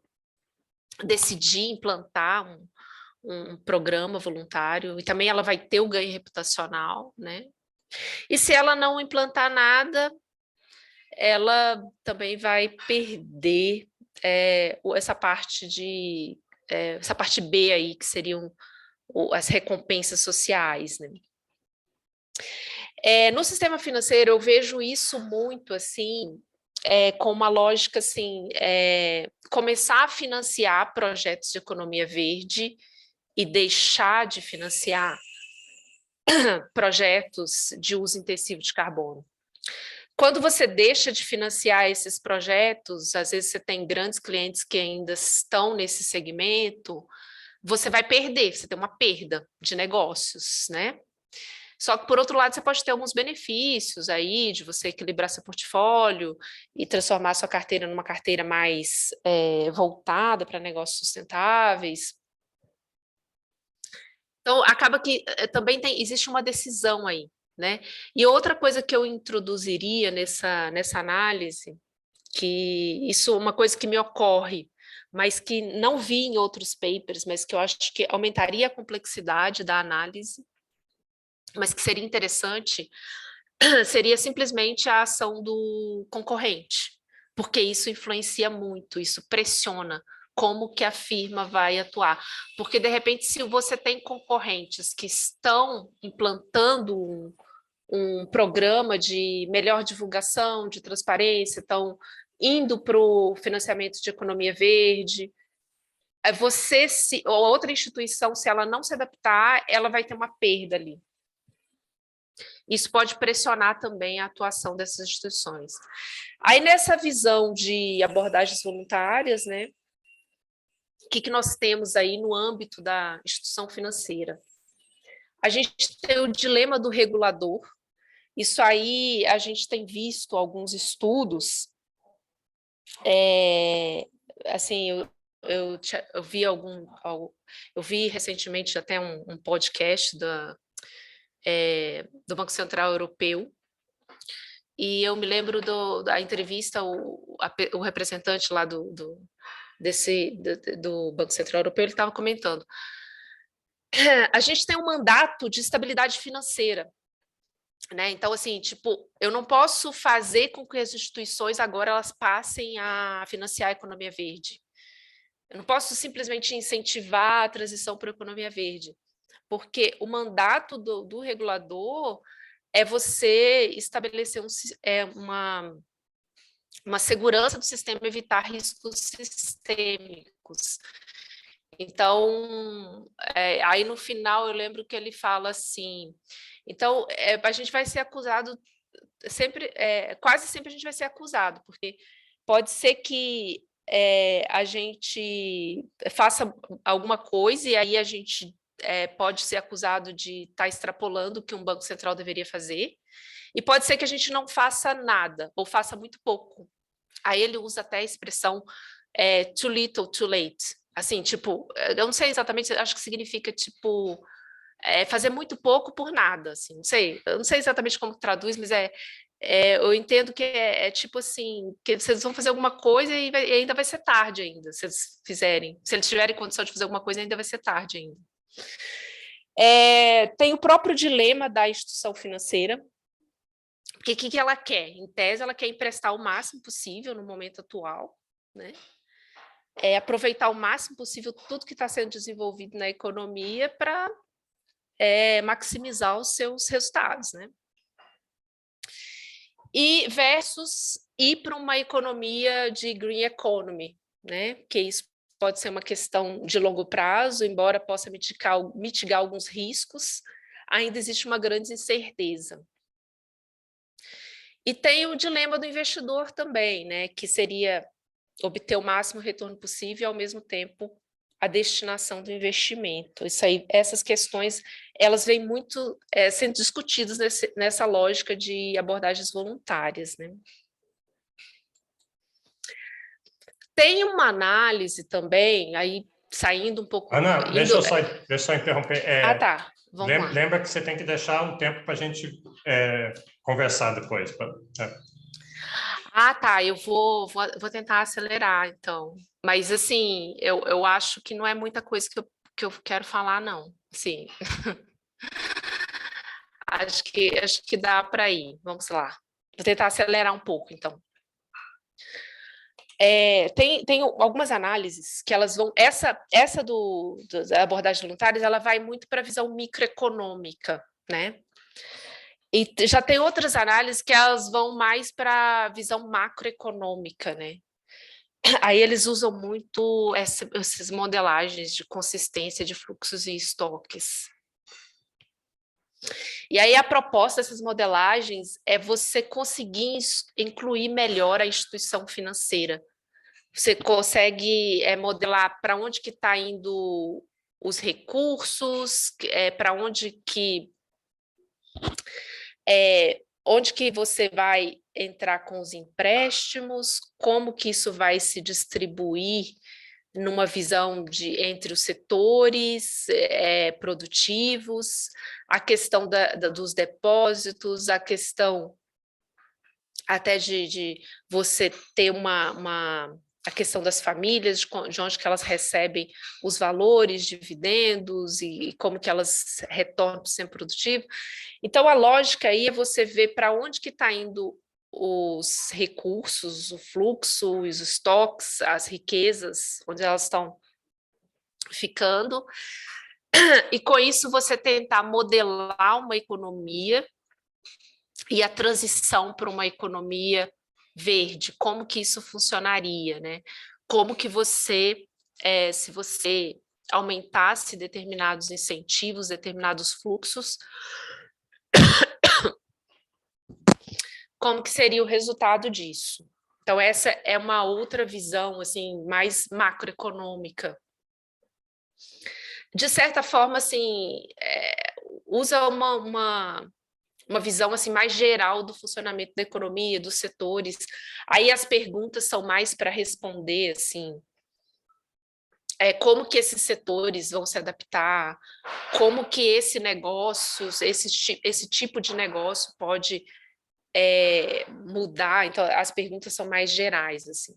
decidir implantar um programa voluntário, e também ela vai ter o ganho reputacional, né? E se ela não implantar nada, ela também vai perder essa parte essa parte B aí, que seriam as recompensas sociais, né? No sistema financeiro, eu vejo isso muito assim, com uma lógica assim, começar a financiar projetos de economia verde e deixar de financiar projetos de uso intensivo de carbono. Quando você deixa de financiar esses projetos, às vezes você tem grandes clientes que ainda estão nesse segmento, você vai perder, você tem uma perda de negócios, né? Só que, por outro lado, você pode ter alguns benefícios aí de você equilibrar seu portfólio e transformar sua carteira numa carteira mais voltada para negócios sustentáveis. Então, acaba que também existe uma decisão aí, né? E outra coisa que eu introduziria nessa análise, que isso é uma coisa que me ocorre, mas que não vi em outros papers, mas que eu acho que aumentaria a complexidade da análise, mas que seria interessante, seria simplesmente a ação do concorrente, porque isso influencia muito, isso pressiona como que a firma vai atuar. Porque, de repente, se você tem concorrentes que estão implantando um programa de melhor divulgação, de transparência, estão indo para o financiamento de economia verde, ou outra instituição, se ela não se adaptar, ela vai ter uma perda ali. Isso pode pressionar também a atuação dessas instituições. Aí, nessa visão de abordagens voluntárias, né, o que nós temos aí no âmbito da instituição financeira? A gente tem o dilema do regulador. Isso aí, a gente tem visto alguns estudos, assim, eu vi recentemente até um podcast do Banco Central Europeu, e eu me lembro da entrevista, o representante lá do Banco Central Europeu, ele estava comentando, a gente tem um mandato de estabilidade financeira, né? Então, assim, tipo, eu não posso fazer com que as instituições agora elas passem a financiar a economia verde. Eu não posso simplesmente incentivar a transição para a economia verde, porque o mandato do regulador é você estabelecer uma segurança do sistema, evitar riscos sistêmicos. Então, aí no final eu lembro que ele fala assim, então a gente vai ser acusado sempre, quase sempre a gente vai ser acusado, porque pode ser que a gente faça alguma coisa e aí a gente pode ser acusado de estar extrapolando o que um Banco Central deveria fazer, e pode ser que a gente não faça nada, ou faça muito pouco. Aí ele usa até a expressão too little, too late. Assim, tipo, eu não sei exatamente, acho que significa, tipo, fazer muito pouco por nada, assim, não sei. Eu não sei exatamente como traduz, mas eu entendo que tipo assim, que vocês vão fazer alguma coisa e ainda vai ser tarde ainda, se eles fizerem. Se eles tiverem condição de fazer alguma coisa, ainda vai ser tarde ainda. Tem o próprio dilema da instituição financeira, porque o que ela quer? Em tese, ela quer emprestar o máximo possível no momento atual, né? Aproveitar o máximo possível tudo que está sendo desenvolvido na economia para maximizar os seus resultados, né? E versus ir para uma economia de green economy, né? Que isso pode ser uma questão de longo prazo, embora possa mitigar alguns riscos, ainda existe uma grande incerteza. E tem o dilema do investidor também, né? Que seria obter o máximo retorno possível e, ao mesmo tempo, a destinação do investimento. Isso aí, essas questões, elas vêm muito sendo discutidas nessa lógica de abordagens voluntárias, né? Tem uma análise também, aí saindo um pouco... Ana, deixa eu só interromper. Tá, vamos lá. Lembra que você tem que deixar um tempo para a gente conversar depois. Tá, eu vou tentar acelerar, então. Mas, assim, eu acho que não é muita coisa que eu quero falar, não. Sim. acho que dá para ir. Vamos lá. Vou tentar acelerar um pouco, então. Tem algumas análises que elas vão... Essa da abordagem voluntária, ela vai muito para a visão microeconômica, né? E já tem outras análises que elas vão mais para a visão macroeconômica, né? Aí eles usam muito essas modelagens de consistência de fluxos e estoques. E aí a proposta dessas modelagens é você conseguir incluir melhor a instituição financeira. Você consegue modelar para onde que está indo os recursos, para onde que você vai entrar com os empréstimos, como que isso vai se distribuir numa visão entre os setores produtivos, a questão dos depósitos, a questão até de você ter a questão das famílias, de onde que elas recebem os valores, dividendos e como que elas retornam para o sistema produtivo. Então, a lógica aí é você ver para onde que está indo os recursos, o fluxo, os estoques, as riquezas, onde elas estão ficando, e com isso você tentar modelar uma economia e a transição para uma economia verde, como que isso funcionaria, né? Como que você, se você aumentasse determinados incentivos, determinados fluxos, como que seria o resultado disso? Então, essa é uma outra visão, assim, mais macroeconômica. De certa forma, assim, usa uma visão assim, mais geral do funcionamento da economia, dos setores. Aí as perguntas são mais para responder, assim, como que esses setores vão se adaptar, como que esse negócio, esse tipo de negócio pode mudar. Então, as perguntas são mais gerais, assim.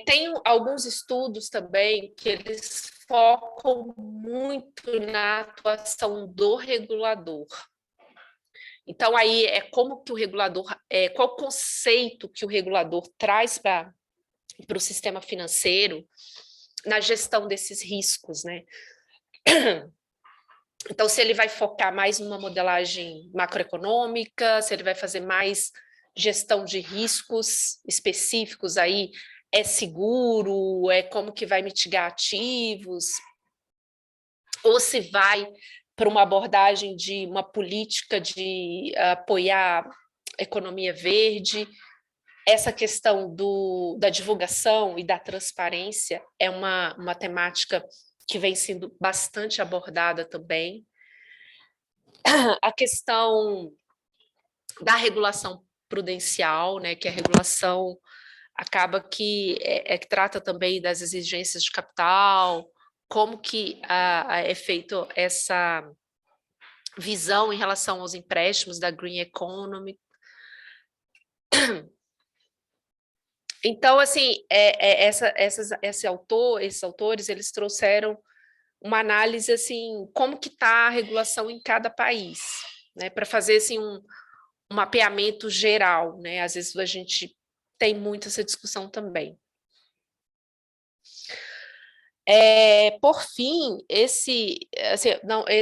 Tem alguns estudos também que eles focam muito na atuação do regulador. Então, aí como que o regulador, qual o conceito que o regulador traz para o sistema financeiro na gestão desses riscos, né? Então, se ele vai focar mais numa modelagem macroeconômica, se ele vai fazer mais gestão de riscos específicos, aí seguro, como que vai mitigar ativos, ou se vai para uma abordagem de uma política de apoiar a economia verde. Essa questão da divulgação e da transparência é uma temática que vem sendo bastante abordada também. A questão da regulação prudencial, né, que a regulação acaba que que trata também das exigências de capital, como que é feito essa visão em relação aos empréstimos da Green Economy. Então, assim, esses autores, eles trouxeram uma análise, assim, como que está a regulação em cada país, né, para fazer, assim, um mapeamento geral, né, às vezes a gente tem muito essa discussão também. Por fim,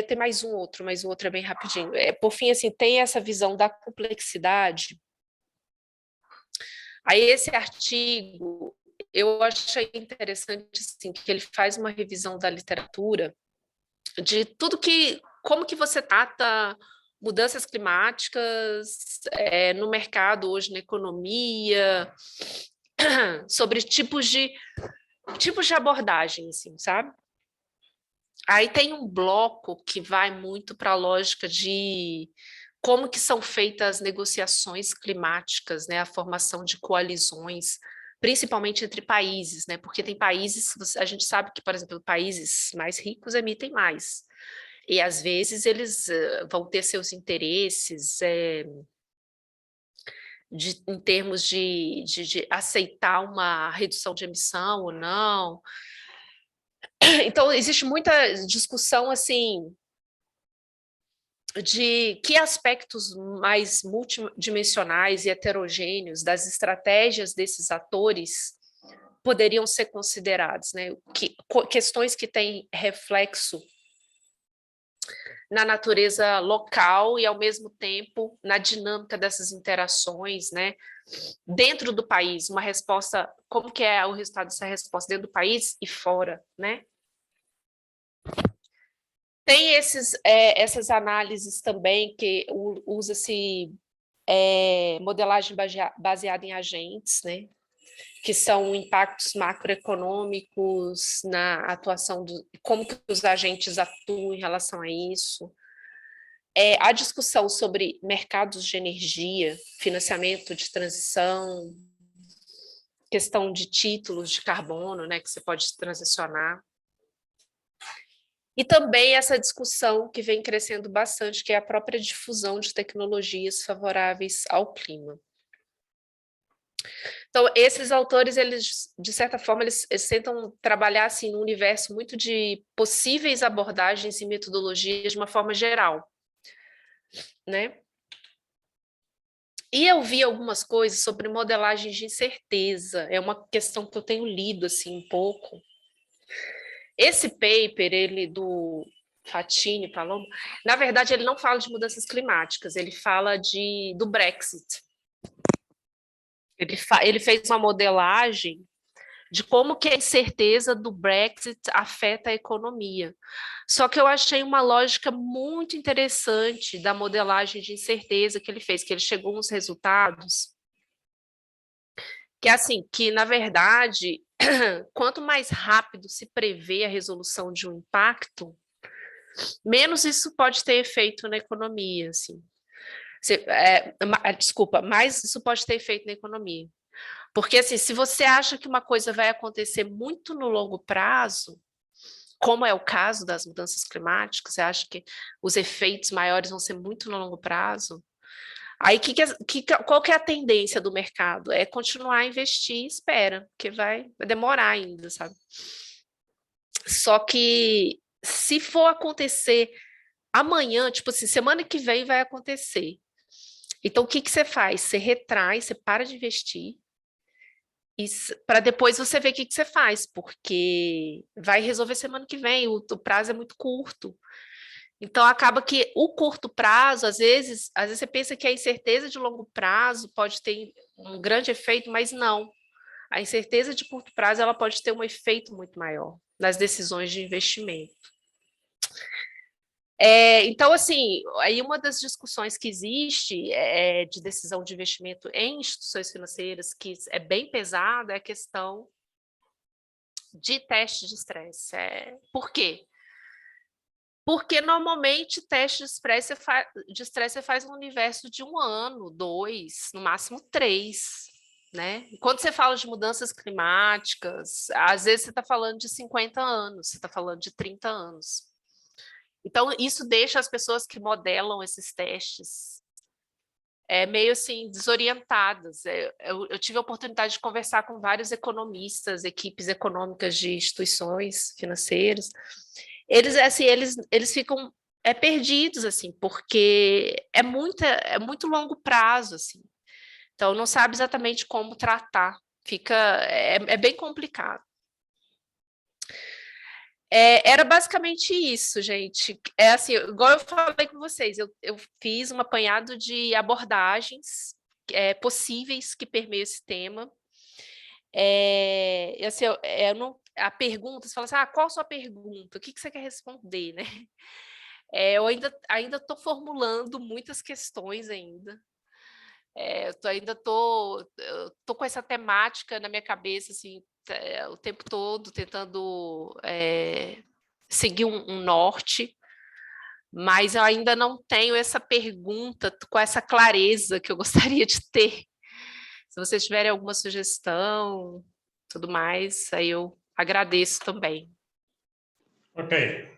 tem mais um outro, mas o outro é bem rapidinho. Por fim, assim, tem essa visão da complexidade. Aí esse artigo, eu achei interessante, assim, que ele faz uma revisão da literatura de tudo como que você trata mudanças climáticas no mercado hoje, na economia, sobre tipos de abordagem, assim, sabe? Aí tem um bloco que vai muito para a lógica de como que são feitas as negociações climáticas, né, a formação de coalizões, principalmente entre países, né, porque tem países, a gente sabe que, por exemplo, países mais ricos emitem mais, e às vezes eles vão ter seus interesses em termos de aceitar uma redução de emissão ou não. Então, existe muita discussão, assim, de que aspectos mais multidimensionais e heterogêneos das estratégias desses atores poderiam ser considerados, né? Questões que têm reflexo na natureza local e, ao mesmo tempo, na dinâmica dessas interações, né? Dentro do país, uma resposta, como que é o resultado dessa resposta dentro do país e fora, né? Tem essas análises também que usa-se modelagem baseada em agentes, né? Que são impactos macroeconômicos na atuação como que os agentes atuam em relação a isso. A discussão sobre mercados de energia, financiamento de transição, questão de títulos de carbono, né, que você pode transicionar. E também essa discussão que vem crescendo bastante, que é a própria difusão de tecnologias favoráveis ao clima. Então, esses autores, eles, de certa forma, eles tentam trabalhar assim, num universo muito de possíveis abordagens e metodologias de uma forma geral, né? E eu vi algumas coisas sobre modelagem de incerteza, é uma questão que eu tenho lido assim, um pouco. Esse paper, ele do Fatini, Paloma, na verdade, ele não fala de mudanças climáticas, ele fala do Brexit. Ele fez uma modelagem de como que a incerteza do Brexit afeta a economia. Só que eu achei uma lógica muito interessante da modelagem de incerteza que ele fez, que ele chegou a uns resultados que, assim, que, na verdade, quanto mais rápido se prevê a resolução de um impacto, menos isso pode ter efeito na economia, assim. Desculpa, mais isso pode ter efeito na economia. Porque, assim, se você acha que uma coisa vai acontecer muito no longo prazo, como é o caso das mudanças climáticas, você acha que os efeitos maiores vão ser muito no longo prazo, aí qual que é a tendência do mercado? É continuar a investir e espera, porque vai demorar ainda, sabe? Só que se for acontecer amanhã, tipo assim, semana que vem vai acontecer. Então, o que você faz? Você retrai, você para de investir, para depois você ver o que você faz, porque vai resolver semana que vem, o prazo é muito curto. Então, acaba que o curto prazo, às vezes você pensa que a incerteza de longo prazo pode ter um grande efeito, mas não. A incerteza de curto prazo ela pode ter um efeito muito maior nas decisões de investimento. Então, assim, aí uma das discussões que existe de decisão de investimento em instituições financeiras, que é bem pesada, é a questão de teste de estresse. Por quê? Porque normalmente teste de estresse você faz no universo de 1 ano, 2, no máximo 3. Né? Quando você fala de mudanças climáticas, às vezes você está falando de 50 anos, você está falando de 30 anos. Então, isso deixa as pessoas que modelam esses testes meio assim desorientadas. Eu tive a oportunidade de conversar com vários economistas, equipes econômicas de instituições financeiras. Eles ficam perdidos, assim, porque é muito longo prazo, assim. Então, não sabe exatamente como tratar. É bem complicado. Era basicamente isso, gente. Assim, igual eu falei com vocês, eu fiz um apanhado de abordagens possíveis que permeiam esse tema. Assim, a pergunta, você fala assim, qual a sua pergunta? O que você quer responder, né? Eu ainda estou formulando muitas questões ainda. Eu tô com essa temática na minha cabeça, assim, o tempo todo, tentando seguir um norte, mas eu ainda não tenho essa pergunta com essa clareza que eu gostaria de ter. Se vocês tiverem alguma sugestão, tudo mais, aí eu agradeço também. Ok.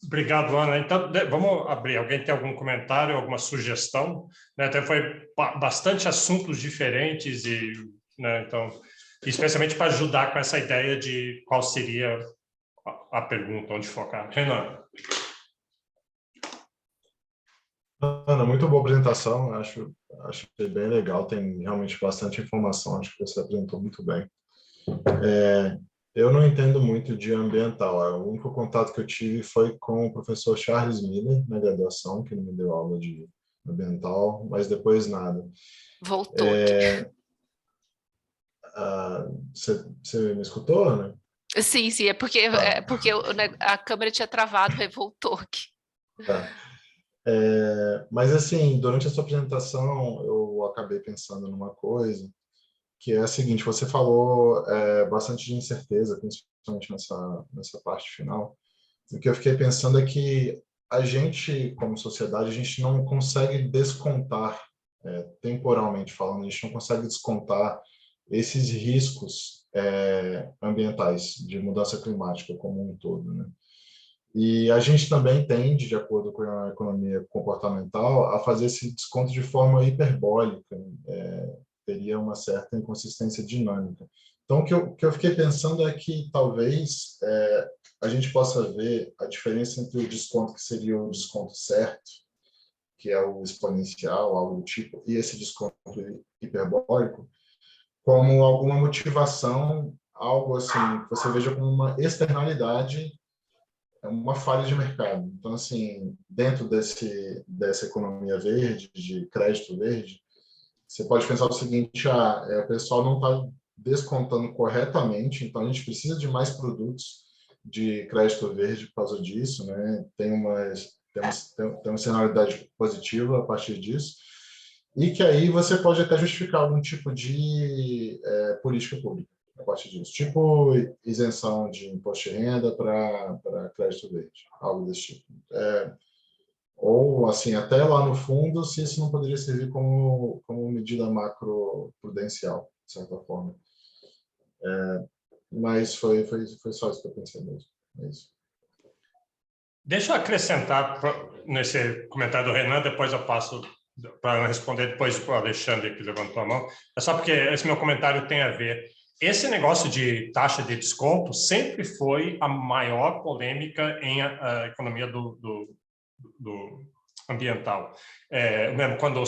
Obrigado, Ana. Então, vamos abrir. Alguém tem algum comentário, alguma sugestão? Né? Até foi bastante assuntos diferentes, e, né, então, especialmente para ajudar com essa ideia de qual seria a pergunta, onde focar. Renan. Ana, muito boa apresentação. Acho bem legal. Tem realmente bastante informação. Acho que você apresentou muito bem. Eu não entendo muito de ambiental. O único contato que eu tive foi com o professor Charles Miller, na graduação, que ele me deu aula de ambiental, mas depois nada. Voltou aqui. Você me escutou, Ana? Sim, sim, é porque a câmera tinha travado, aí voltou aqui. Tá. Mas, assim, durante a sua apresentação, eu acabei pensando numa coisa, que é a seguinte: você falou bastante de incerteza, principalmente nessa parte final. O que eu fiquei pensando é que a gente, como sociedade, a gente não consegue descontar, temporalmente falando, a gente não consegue descontar esses riscos ambientais de mudança climática como um todo, né? E a gente também tende, de acordo com a economia comportamental, a fazer esse desconto de forma hiperbólica, teria uma certa inconsistência dinâmica. Então, o que eu fiquei pensando é que talvez a gente possa ver a diferença entre o desconto que seria o desconto certo, que é o exponencial, algo do tipo, e esse desconto hiperbólico, como alguma motivação, algo assim, que você veja como uma externalidade, uma falha de mercado. Então, assim, dentro dessa economia verde, de crédito verde, você pode pensar o seguinte: o pessoal não está descontando corretamente, então a gente precisa de mais produtos de crédito verde por causa disso, né? Tem uma externalidade positiva a partir disso, e que aí você pode até justificar algum tipo de política pública a partir disso, tipo isenção de imposto de renda para crédito verde, algo desse tipo. Ou, assim, até lá no fundo, se isso não poderia servir como medida macroprudencial, de certa forma. Mas foi só isso que eu pensei mesmo. É isso. Deixa eu acrescentar nesse comentário do Renan, depois eu passo para responder depois para o Alexandre, que levantou a mão. É só porque esse meu comentário tem a ver. Esse negócio de taxa de desconto sempre foi a maior polêmica em a economia do ambiental. Mesmo quando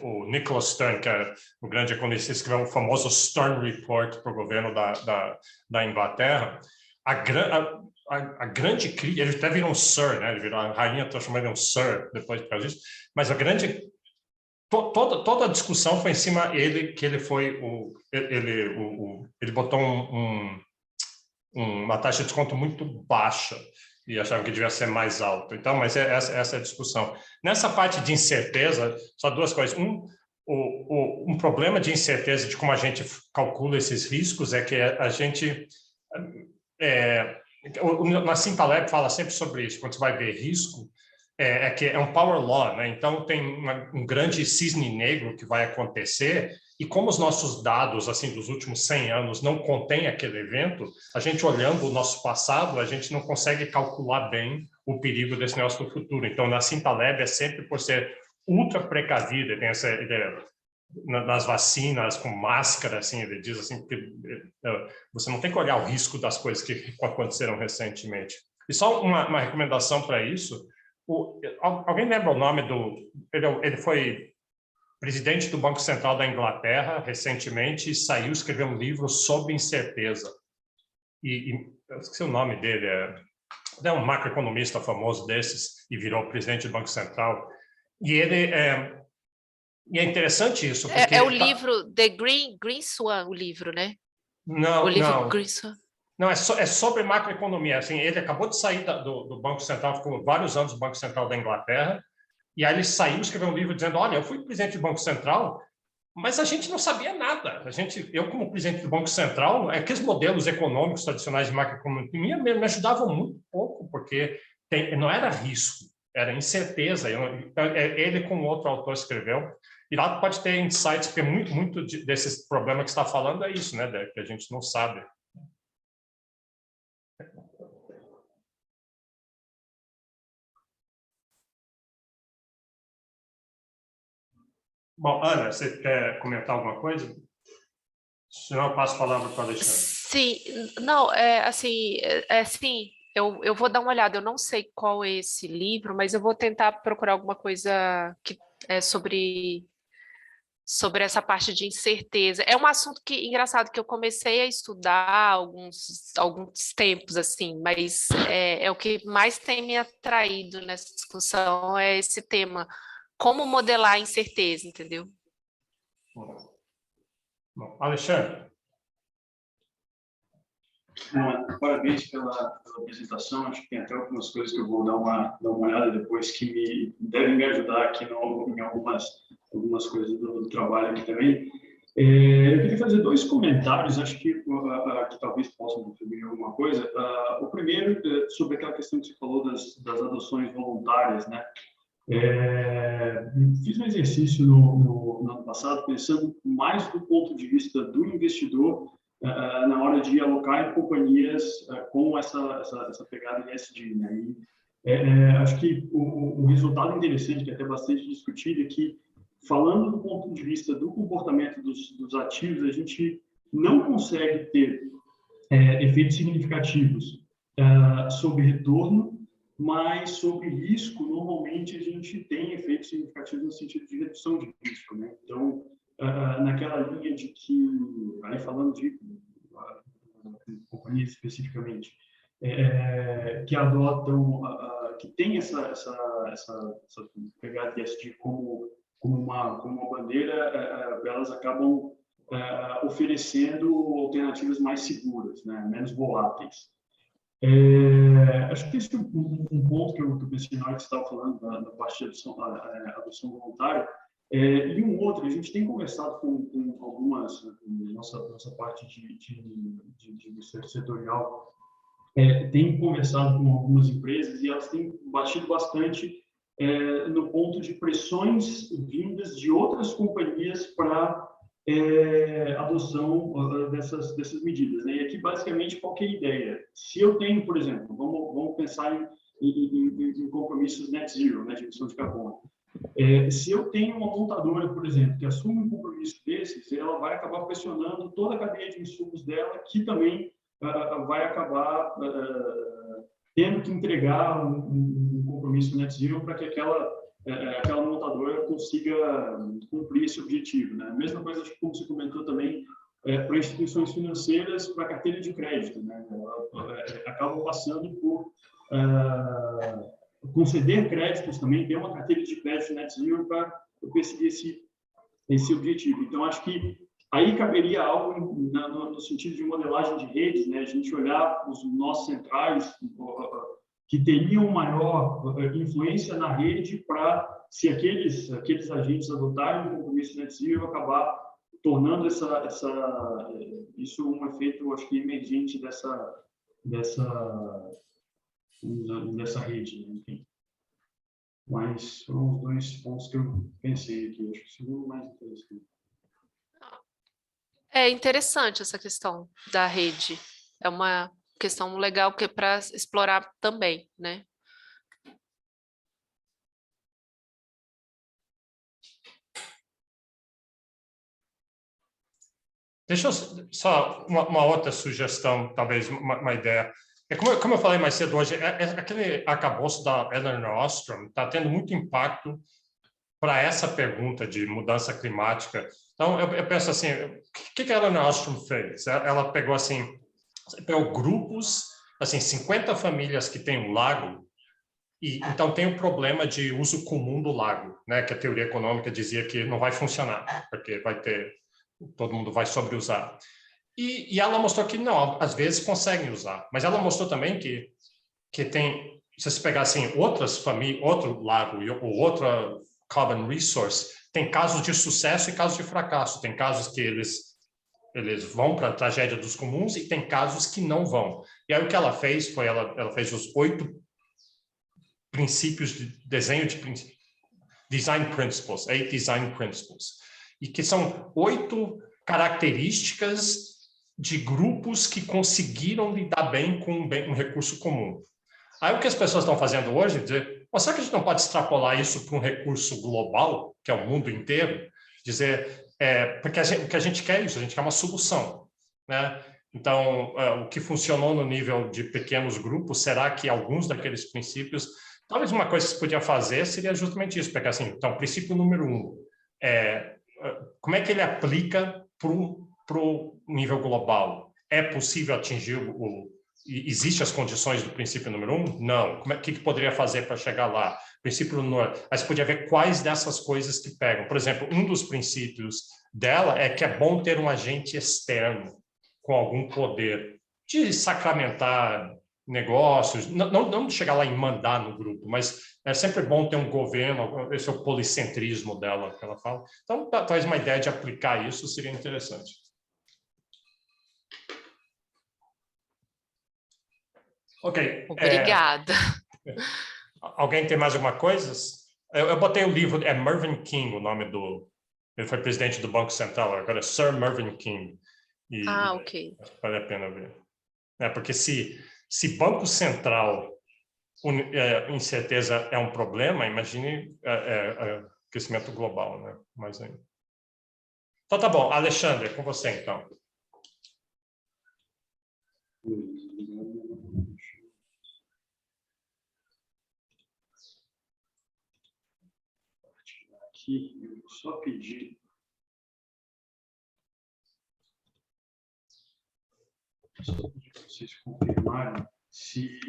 o Nicholas Stern, que é o grande economista, escreveu o famoso Stern Report para o governo da Inglaterra, a grande crítica, ele até virou um Sir, né? Ele virou, a rainha transformou ele em um Sir depois por causa disso, mas toda a discussão foi em cima dele, que ele foi ele botou uma taxa de desconto muito baixa e achavam que devia ser mais alto. Então, mas essa é a discussão. Nessa parte de incerteza, só duas coisas. Um problema de incerteza de como a gente calcula esses riscos é que a gente... o Nassim Taleb fala sempre sobre isso, quando você vai ver risco, que é um power law, né? Então tem um grande cisne negro que vai acontecer, e como os nossos dados assim dos últimos 100 anos não contêm aquele evento, a gente olhando o nosso passado, a gente não consegue calcular bem o perigo desse negócio no futuro. Então, Nassim Taleb é sempre por ser ultra precavido, tem essa ideia nas vacinas, com máscara, assim, ele diz assim, que você não tem que olhar o risco das coisas que aconteceram recentemente. E só uma recomendação para isso: alguém lembra o nome ele foi presidente do Banco Central da Inglaterra recentemente e escreveu um livro sobre incerteza. Eu esqueci o nome dele, é um macroeconomista famoso desses e virou presidente do Banco Central. E é interessante isso, porque... É o livro The Green Swan, o livro, né? Não, o livro não. Green Swan. Não, é sobre macroeconomia. Assim, ele acabou de sair do Banco Central, ficou vários anos no Banco Central da Inglaterra, e aí ele saiu, escreveu um livro dizendo: olha, eu fui presidente do Banco Central, mas a gente não sabia nada. Eu, como presidente do Banco Central, aqueles modelos econômicos tradicionais de macroeconomia me ajudavam muito pouco porque não era risco, era incerteza. Ele com outro autor escreveu, e lá pode ter insights, porque muito desses problemas que você está falando é isso, né, que a gente não sabe. Bom, Ana, você quer comentar alguma coisa? Senão eu passo a palavra para o Alexandre. Sim, não, sim, eu vou dar uma olhada, eu não sei qual é esse livro, mas eu vou tentar procurar alguma coisa que é sobre essa parte de incerteza. É um assunto que, engraçado, que eu comecei a estudar há alguns tempos, assim, mas é o que mais tem me atraído nessa discussão, é esse tema, como modelar a incerteza, entendeu? Bom, Alexandre. Parabéns pela apresentação. Acho que tem até algumas coisas que eu vou dar uma olhada depois que devem me ajudar aqui em algumas coisas do trabalho aqui também. Eu queria fazer 2 comentários, acho que talvez possam contribuir alguma coisa. O primeiro, sobre aquela questão que você falou das adoções voluntárias, né? Fiz um exercício no ano passado, pensando mais do ponto de vista do investidor, na hora de alocar em companhias com essa pegada ESG, né? Acho que o resultado interessante, que é até bastante discutido, é que, falando do ponto de vista do comportamento dos ativos, a gente não consegue ter efeitos significativos sobre retorno, mas sobre risco, normalmente a gente tem efeitos significativos no sentido de redução de risco, né? Então, naquela linha de que, aí falando de companhias especificamente, que adotam, que tem essa pegada ESG como uma bandeira, elas acabam oferecendo alternativas mais seguras, né? Menos voláteis. Acho que esse é um ponto que eu pensei na hora que você estava falando, da parte de adoção voluntária. E um outro, a gente tem conversado com algumas, nossa parte de setorial, tem conversado com algumas empresas e elas têm batido bastante no ponto de pressões vindas de outras companhias para adoção dessas medidas, né? E aqui, basicamente, qual que é a ideia? Se eu tenho, por exemplo, vamos pensar em compromissos net zero, né, de emissão de carbono. Se eu tenho uma montadora, por exemplo, que assume um compromisso desses, ela vai acabar pressionando toda a cadeia de insumos dela, que também vai acabar tendo que entregar um compromisso net zero para que aquela montadora consiga cumprir esse objetivo, né? A mesma coisa, como você comentou também, para instituições financeiras, para carteira de crédito, né? Acabam passando por conceder créditos também, ter uma carteira de crédito net zero para perseguir esse objetivo. Então, acho que aí caberia algo no sentido de modelagem de redes, né? A gente olhar os nossos centrais que teriam maior influência na rede para, se aqueles agentes adotarem um compromisso net zero, acabar tornando isso um efeito, acho que, emergente dessa rede, né? Enfim. Mas foram os 2 pontos que eu pensei aqui. Acho que o segundo mais interessante. É interessante essa questão da rede. É uma questão legal que é para explorar também, né? Deixa eu só uma outra sugestão, talvez uma ideia. Como eu falei mais cedo hoje, aquele arcabouço da Elinor Ostrom está tendo muito impacto para essa pergunta de mudança climática. Então, eu penso assim, o que a Elinor Ostrom fez? Ela pegou grupos, assim, 50 famílias que têm um lago, e então tem o problema de uso comum do lago, né? Que a teoria econômica dizia que não vai funcionar, porque todo mundo vai sobreusar. E ela mostrou que não, às vezes conseguem usar, mas ela mostrou também que tem, se você pegar assim, outras famílias, outro lago ou outra carbon resource, tem casos de sucesso e casos de fracasso. Tem casos que eles eles vão para a tragédia dos comuns e tem casos que não vão. E aí o que ela fez foi, ela fez os 8 princípios de desenho de design principles, 8 design principles, e que são 8 características de grupos que conseguiram lidar bem com um recurso comum. Aí o que as pessoas estão fazendo hoje é dizer, será que a gente não pode extrapolar isso para um recurso global, que é o mundo inteiro? Dizer, porque o que a gente quer é isso, a gente quer uma solução, né? Então, o que funcionou no nível de pequenos grupos, será que alguns daqueles princípios... Talvez uma coisa que se podia fazer seria justamente isso, porque assim, então, princípio número 1, como é que ele aplica para o nível global? É possível atingir Existem as condições do princípio número 1? Não. O que poderia fazer para chegar lá? Princípio número... Aí você podia ver quais dessas coisas que pegam. Por exemplo, um dos princípios dela é que é bom ter um agente externo com algum poder de sacramentar negócios, não de chegar lá e mandar no grupo, mas é sempre bom ter um governo, esse é o policentrismo dela que ela fala. Então, talvez uma ideia de aplicar isso seria interessante. Ok. Obrigada. Alguém tem mais alguma coisa? Eu botei o livro, é Mervyn King o nome do... Ele foi presidente do Banco Central, agora é Sir Mervyn King. Ok. Vale a pena ver. Porque se Banco Central, incerteza é um problema, imagine crescimento global, né? Mais ainda. Então tá bom, Alexandre, é com você então. Aqui, eu vou só pedir para vocês confirmarem se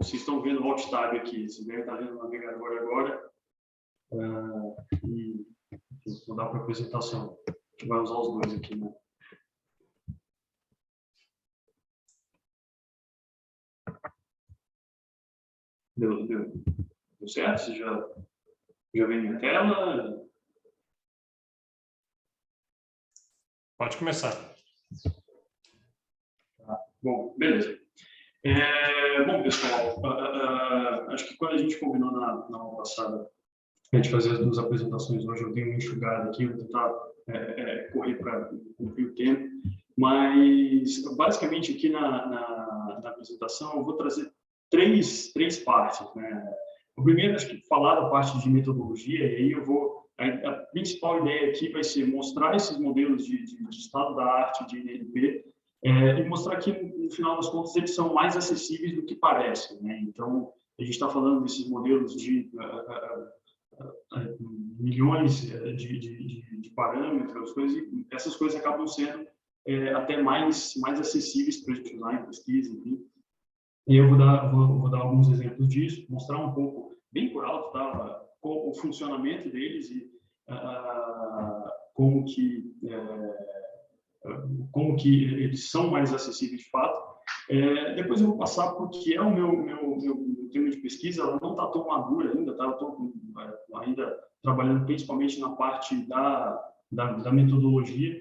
vocês estão vendo o Alt Tab aqui, vocês devem estar vendo o navegador agora, e vou dar para a apresentação. A gente vai usar os dois aqui, né? Deu certo? Você já vem minha tela? Pode começar. Bom, beleza. Bom, pessoal, acho que quando a gente combinou na aula passada a gente fazer as 2 apresentações hoje, eu dei uma enxugada aqui, vou tentar correr para cumprir o tempo, mas basicamente aqui na apresentação eu vou trazer três partes, né? O primeiro, acho que falar da parte de metodologia, e aí a principal ideia aqui vai ser mostrar esses modelos de estado da arte de INLP, e mostrar que, no final das contas, eles são mais acessíveis do que parecem, né? Então, a gente está falando desses modelos de milhões de parâmetros, e essas coisas acabam sendo até mais acessíveis para a gente usar em pesquisa, enfim. E eu vou dar alguns exemplos disso, mostrar um pouco, bem por alto, tá, o funcionamento deles e como que eles são mais acessíveis de fato. Depois eu vou passar para o que é o meu tema de pesquisa. Ela não está tão madura ainda, tá? Eu estou ainda trabalhando principalmente na parte da metodologia,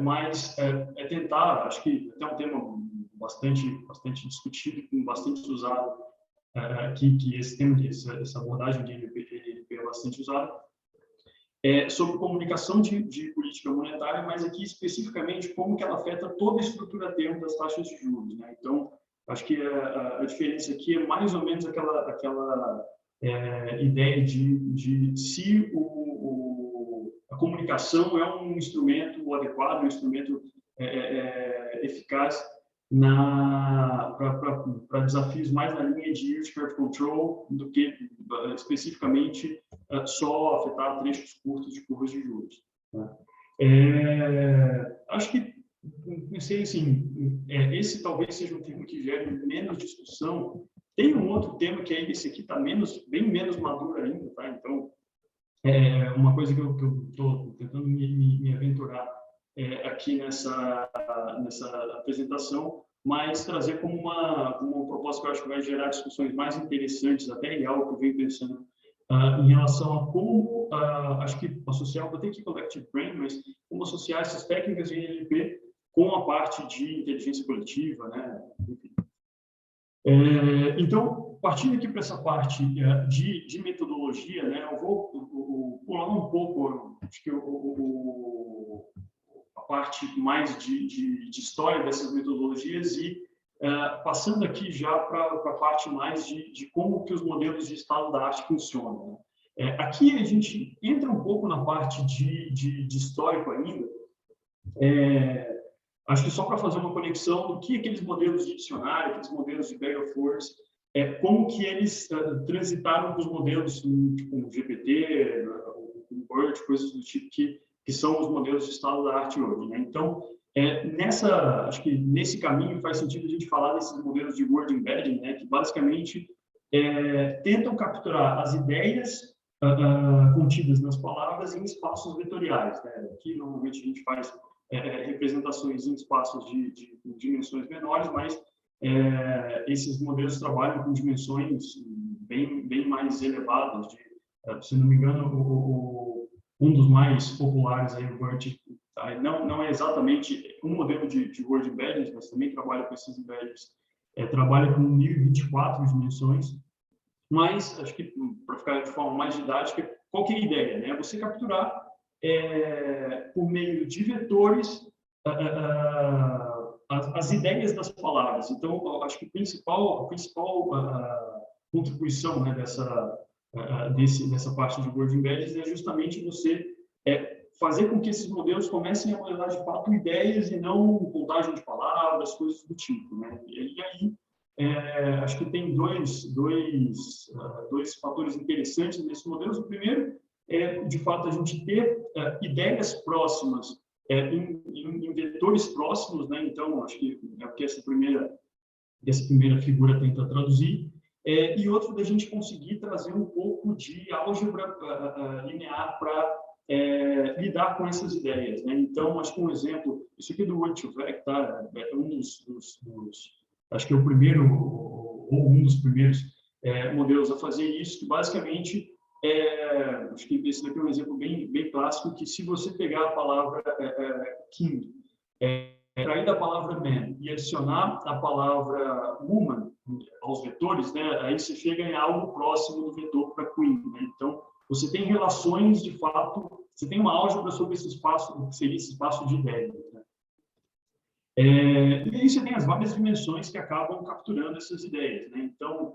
mas tentar, acho que até um tema bastante discutido, bastante usado aqui, que esse tema, essa abordagem de NLP é bastante usada, sobre comunicação de política monetária, mas aqui especificamente como que ela afeta toda a estrutura termo das taxas de juros, né? Então, acho que a diferença aqui é mais ou menos aquela ideia de se a comunicação é um instrumento adequado, um instrumento eficaz para desafios mais na linha de yield curve control do que especificamente só afetar trechos curtos de curvas de juros, né? Acho que pensei assim, esse talvez seja um tema que gere menos discussão. Tem um outro tema que esse aqui está bem menos maduro ainda, tá? Então, uma coisa que eu estou tentando me aventurar aqui nessa apresentação, mas trazer como uma proposta que eu acho que vai gerar discussões mais interessantes, até e algo que eu venho pensando em relação a como, acho que associar, vou ter que collective brain, mas como associar essas técnicas de NLP com a parte de inteligência coletiva, né? Enfim. Então, partindo aqui para essa parte de metodologia, né, eu vou pular um pouco, acho que a parte mais de história dessas metodologias e passando aqui já para a parte mais de como que os modelos de estado da arte funcionam. Né? Aqui a gente entra um pouco na parte de histórico ainda, acho que só para fazer uma conexão do que aqueles modelos de dicionário, aqueles modelos de bag of words, como que eles transitaram com os modelos tipo o GPT, o BERT, coisas do tipo que são os modelos de estado da arte hoje. Né? Então, acho que nesse caminho faz sentido a gente falar desses modelos de word embedding, né? Que basicamente tentam capturar as ideias contidas nas palavras em espaços vetoriais. Né? Aqui, normalmente, a gente faz representações em espaços de dimensões menores, mas esses modelos trabalham com dimensões bem mais elevadas. Se não me engano, um dos mais populares aí, o BERT, não é exatamente um modelo de word embeddings, mas também trabalha com esses embeddings, trabalha com 1024 dimensões, mas acho que para ficar de forma mais didática, qual que é a ideia? Né? Você capturar por meio de vetores as ideias das palavras. Então, acho que a principal contribuição, né, dessa parte de word embeddings é justamente você fazer com que esses modelos comecem a modelar de fato ideias e não contagem de palavras, coisas do tipo. Né? E aí, acho que tem dois fatores interessantes nesses modelos. O primeiro de fato, a gente ter ideias próximas em vetores próximos, né? Então, acho que é o que essa primeira figura tenta traduzir. E outro, da gente conseguir trazer um pouco de álgebra linear para lidar com essas ideias. Né? Então, acho que um exemplo, isso aqui do Word2Vec, tá? É um acho que é o primeiro, ou um dos primeiros modelos a fazer isso, que basicamente acho que esse daqui é um exemplo bem clássico, que se você pegar a palavra king, extrair da palavra man e adicionar a palavra woman aos vetores, né, aí você chega em algo próximo do vetor para queen. Né? Então, você tem relações, de fato, você tem uma álgebra sobre esse espaço, que seria esse espaço de ideias. Né? E aí você tem as várias dimensões que acabam capturando essas ideias. Né? Então,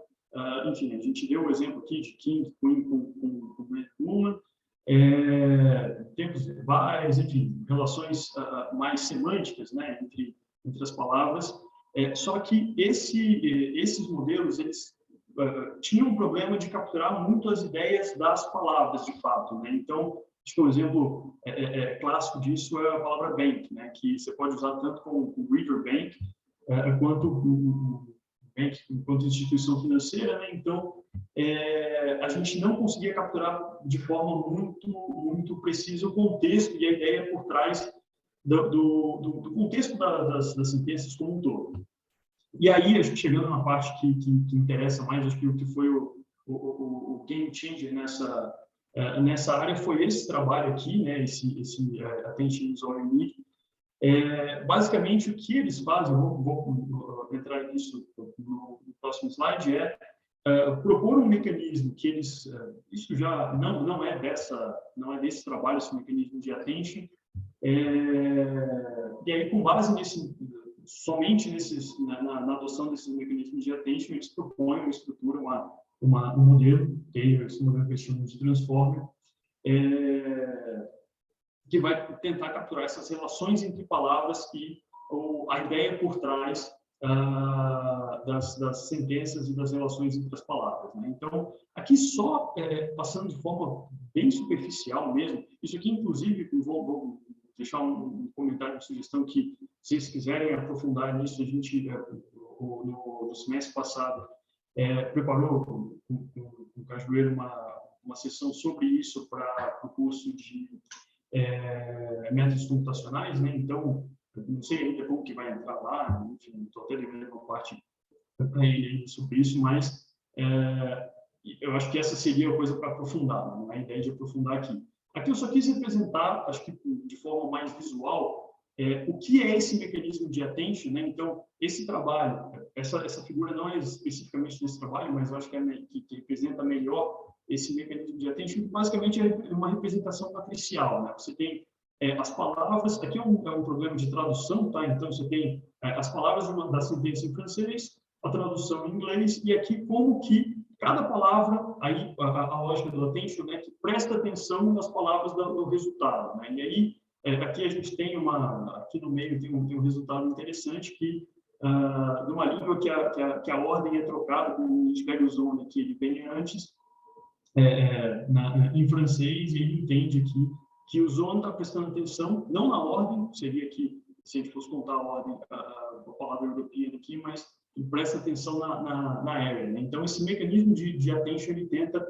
enfim, a gente deu o exemplo aqui de king, queen com woman, tempos verbais, enfim, relações mais semânticas, né, entre as palavras. Só que esses modelos, eles tinham um problema de capturar muito as ideias das palavras, de fato. Né? Então, acho que um exemplo clássico disso é a palavra bank, né, que você pode usar tanto com o reader bank quanto instituição financeira. Né? Então, a gente não conseguia capturar de forma muito precisa o contexto e a ideia por trás do contexto das sentenças como um todo. E aí, a gente chegando na parte que interessa mais, acho que o que foi o game changer nessa área foi esse trabalho aqui, né? esse Attention is All You Need. Basicamente, o que eles fazem, vou entrar nisso no próximo slide, propor um mecanismo que eles, isso já não é desse trabalho, esse mecanismo de attention, e aí com base somente na adoção desses mecanismos de attention, eles propõem uma estrutura, um modelo, que é esse modelo que eles chamam de transformer, que vai tentar capturar essas relações entre palavras e a ideia por trás das sentenças e das relações entre as palavras. Né? Então, aqui só passando de forma bem superficial mesmo, isso aqui, inclusive, vou deixar um comentário de sugestão que, se vocês quiserem aprofundar nisso, a gente, no semestre passado, preparou com o Cajueiro uma sessão sobre isso para o curso de métodos computacionais, né? Então, não sei ainda como que vai entrar lá, enfim, estou até devendo uma parte para ele sobre isso, mas eu acho que essa seria a coisa para aprofundar, não é a ideia de aprofundar aqui. Aqui eu só quis representar, acho que de forma mais visual, o que é esse mecanismo de attention, né? Então, esse trabalho, essa figura não é especificamente desse trabalho, mas eu acho que representa melhor esse mecanismo de attention, que basicamente é uma representação matricial, né? Você tem as palavras, aqui é um problema de tradução, tá? Então, você tem as palavras da sentença em francês, a tradução em inglês, e aqui como que cada palavra, aí a lógica do attention, né, que presta atenção nas palavras do resultado, né? E aí, aqui a gente tem aqui no meio tem um resultado interessante que, numa língua que a ordem é trocada, como a gente pega o zone que ele vem antes, em francês, e ele entende que o zone está prestando atenção, não na ordem, seria que, se a gente fosse contar a ordem, a palavra europeia aqui, mas presta atenção na area, né? Então, esse mecanismo de attention, ele tenta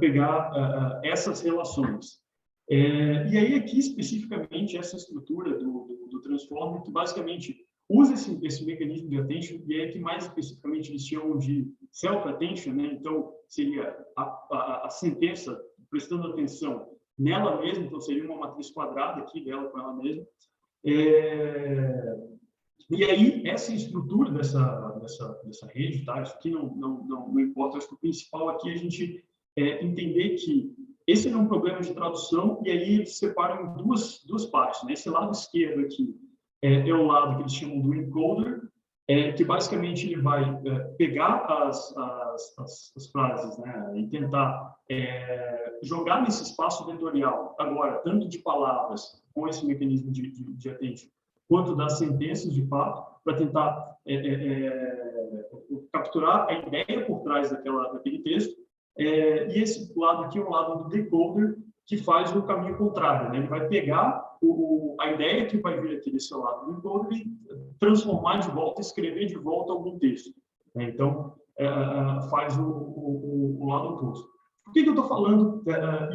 pegar essas relações. E aí, aqui, especificamente, essa estrutura do Transformer, que basicamente usa esse mecanismo de attention, e é que mais especificamente eles chamam de self-attention, né? Então, seria a sentença prestando atenção nela mesma, então seria uma matriz quadrada aqui dela com ela mesma. E aí, essa estrutura dessa rede, tá? Isso aqui não importa, acho que o principal aqui é a gente entender que esse é um problema de tradução, e aí eles separam em duas partes, né? Esse lado esquerdo aqui é o lado que eles chamam do encoder, que basicamente ele vai pegar as frases, né? E tentar jogar nesse espaço vetorial, agora, tanto de palavras, com esse mecanismo de attention, quanto das sentenças, de fato, para tentar capturar a ideia por trás daquele texto. E esse lado aqui é o lado do decoder, que faz o caminho contrário, né? Ele vai pegar a ideia que vai vir aqui desse lado do encoder e transformar de volta, escrever de volta algum texto, né? Então, faz o lado oposto. Por que eu estou falando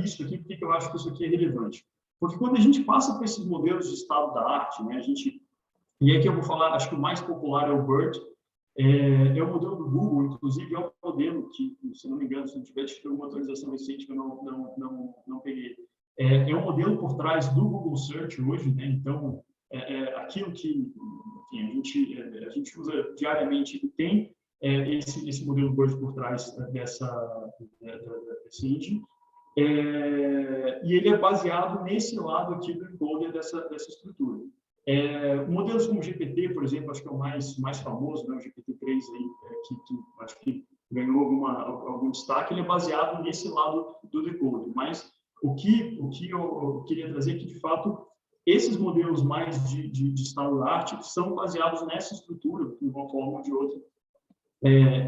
isso aqui? Por que eu acho que isso aqui é relevante? Porque quando a gente passa por esses modelos de estado da arte, né, e aqui eu vou falar, acho que o mais popular é o BERT, é o modelo do Google, inclusive é um modelo que, se não me engano, se não tiver uma atualização recente que eu não peguei, é um modelo por trás do Google Search hoje, né? Então, aquilo que, enfim, a gente usa diariamente, ele tem esse modelo BERT por trás desse engine. E ele é baseado nesse lado aqui do encoder dessa estrutura. Modelos como o GPT, por exemplo, acho que é o mais famoso, né? O GPT-3 aí, que acho que ganhou algum destaque, ele é baseado nesse lado do decoder. Mas o que eu queria trazer é que, de fato, esses modelos mais de estado da arte são baseados nessa estrutura, de uma forma ou de outra,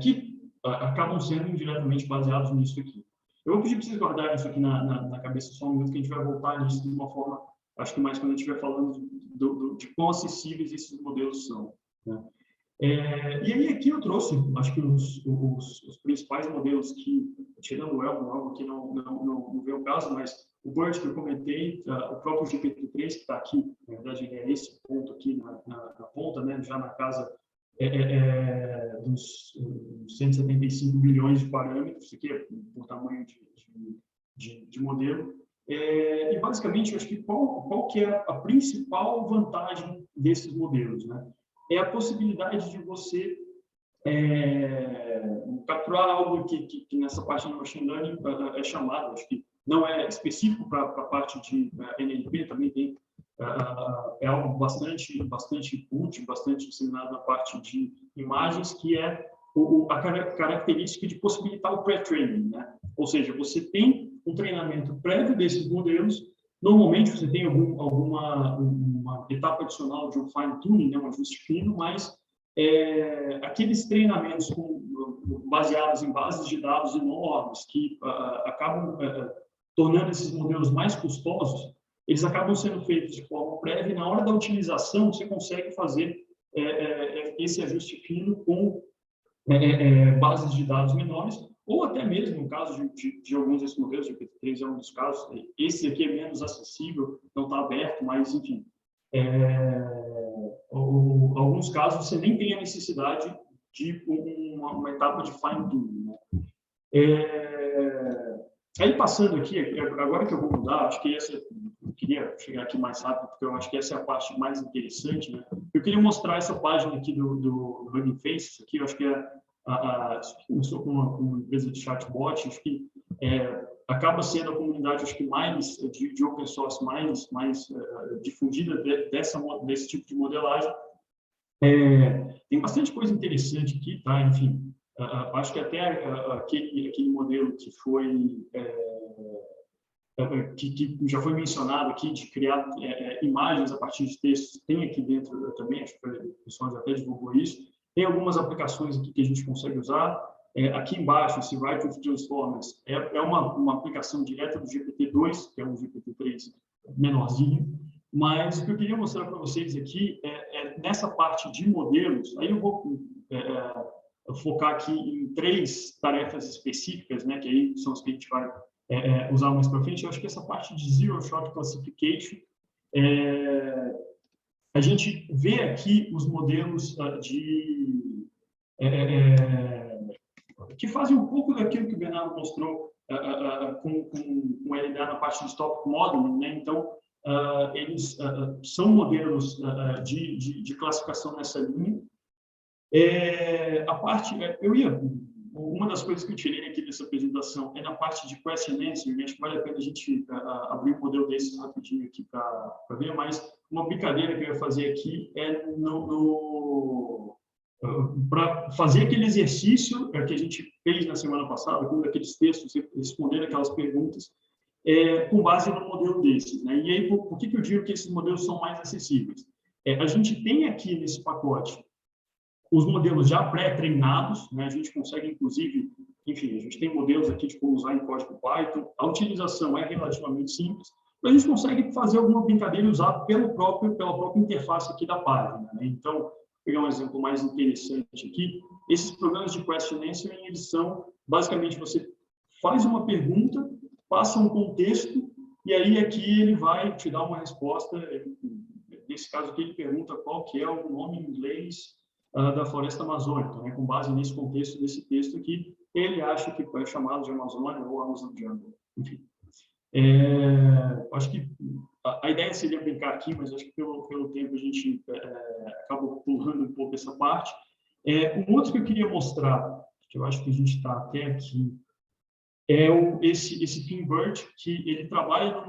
que acabam sendo indiretamente baseados nisso aqui. Eu vou pedir para vocês guardarem isso aqui na cabeça só um minuto, que a gente vai voltar nisso de uma forma, acho que mais quando a gente estiver falando de quão acessíveis esses modelos são, né? E aí aqui eu trouxe, acho que os principais modelos que, tirando o Elmo, que não veio o caso, mas o BERT que eu comentei, o próprio GPT-3 que está aqui, na verdade ele é esse ponto aqui na ponta, né, já na casa dos 175 bilhões de parâmetros, isso aqui é por tamanho de modelo. E basicamente, eu acho que qual que é a principal vantagem desses modelos, né? É a possibilidade de você capturar algo que nessa parte de machine learning é chamado, acho que não é específico para a parte de NLP, também tem é algo bastante útil, bastante disseminado na parte de imagens, que é a característica de possibilitar o pré-training, né? Ou seja, você tem um treinamento prévio desses modelos. Normalmente você tem uma etapa adicional de um fine-tuning, né, um ajuste fino, mas aqueles treinamentos baseados em bases de dados enormes que acabam tornando esses modelos mais custosos, eles acabam sendo feitos de forma prévia, e na hora da utilização você consegue fazer esse ajuste fino com bases de dados menores, ou até mesmo no caso de alguns desses modelos, o GPT-3 é um dos casos, esse aqui é menos acessível, não está aberto, mas, enfim, alguns casos você nem tem a necessidade de uma etapa de fine-tuning, né? Aí, passando aqui, agora que eu vou mudar, acho que eu queria chegar aqui mais rápido, porque eu acho que essa é a parte mais interessante, né? Eu queria mostrar essa página aqui do Hugging Face, aqui eu acho que começou com uma empresa de chatbot, acho que acaba sendo a comunidade, acho que mais de open source mais difundida desse tipo de modelagem. Tem bastante coisa interessante aqui, tá? Enfim, acho que até aquele modelo que foi que já foi mencionado aqui, de criar imagens a partir de textos, tem aqui dentro também, acho que o pessoal já até divulgou isso. Tem algumas aplicações aqui que a gente consegue usar. Aqui embaixo, esse Write with Transformers é uma aplicação direta do GPT-2, que é um GPT-3 menorzinho, mas o que eu queria mostrar para vocês aqui nessa parte de modelos, aí eu vou focar aqui em 3 tarefas específicas, né, que aí são as que a gente vai usar mais para frente. Eu acho que essa parte de Zero Shot Classification, a gente vê aqui os modelos que fazem um pouco daquilo que o Bernardo mostrou com o LDA na parte de Topic Modeling, né? Então, eles são modelos de classificação nessa linha. Uma das coisas que eu tirei aqui dessa apresentação é na parte de question answer, né? Acho que vale a pena a gente abrir um modelo desses rapidinho aqui para ver, mas uma brincadeira que eu ia fazer aqui é para fazer aquele exercício que a gente fez na semana passada, com aqueles textos, responder aquelas perguntas, com base no modelo desses, né? E aí, por que eu digo que esses modelos são mais acessíveis? A gente tem aqui nesse pacote os modelos já pré-treinados, né? A gente consegue, inclusive, enfim, a gente tem modelos aqui de como usar em código Python, a utilização é relativamente simples, mas a gente consegue fazer alguma brincadeira e usar pela própria interface aqui da página, né? Então, vou pegar um exemplo mais interessante aqui. Esses programas de question answering, eles são, basicamente, você faz uma pergunta, passa um contexto, e aí aqui ele vai te dar uma resposta. Nesse caso aqui, ele pergunta qual que é o nome em inglês da floresta amazônica, né? Com base nesse contexto desse texto aqui, ele acha que é chamado de Amazônia ou Amazon Jungle. Enfim, acho que a ideia seria brincar aqui, mas acho que pelo tempo a gente acaba pulando um pouco essa parte. Um outro que eu queria mostrar, que eu acho que a gente está até aqui, esse Pinbird, que ele trabalha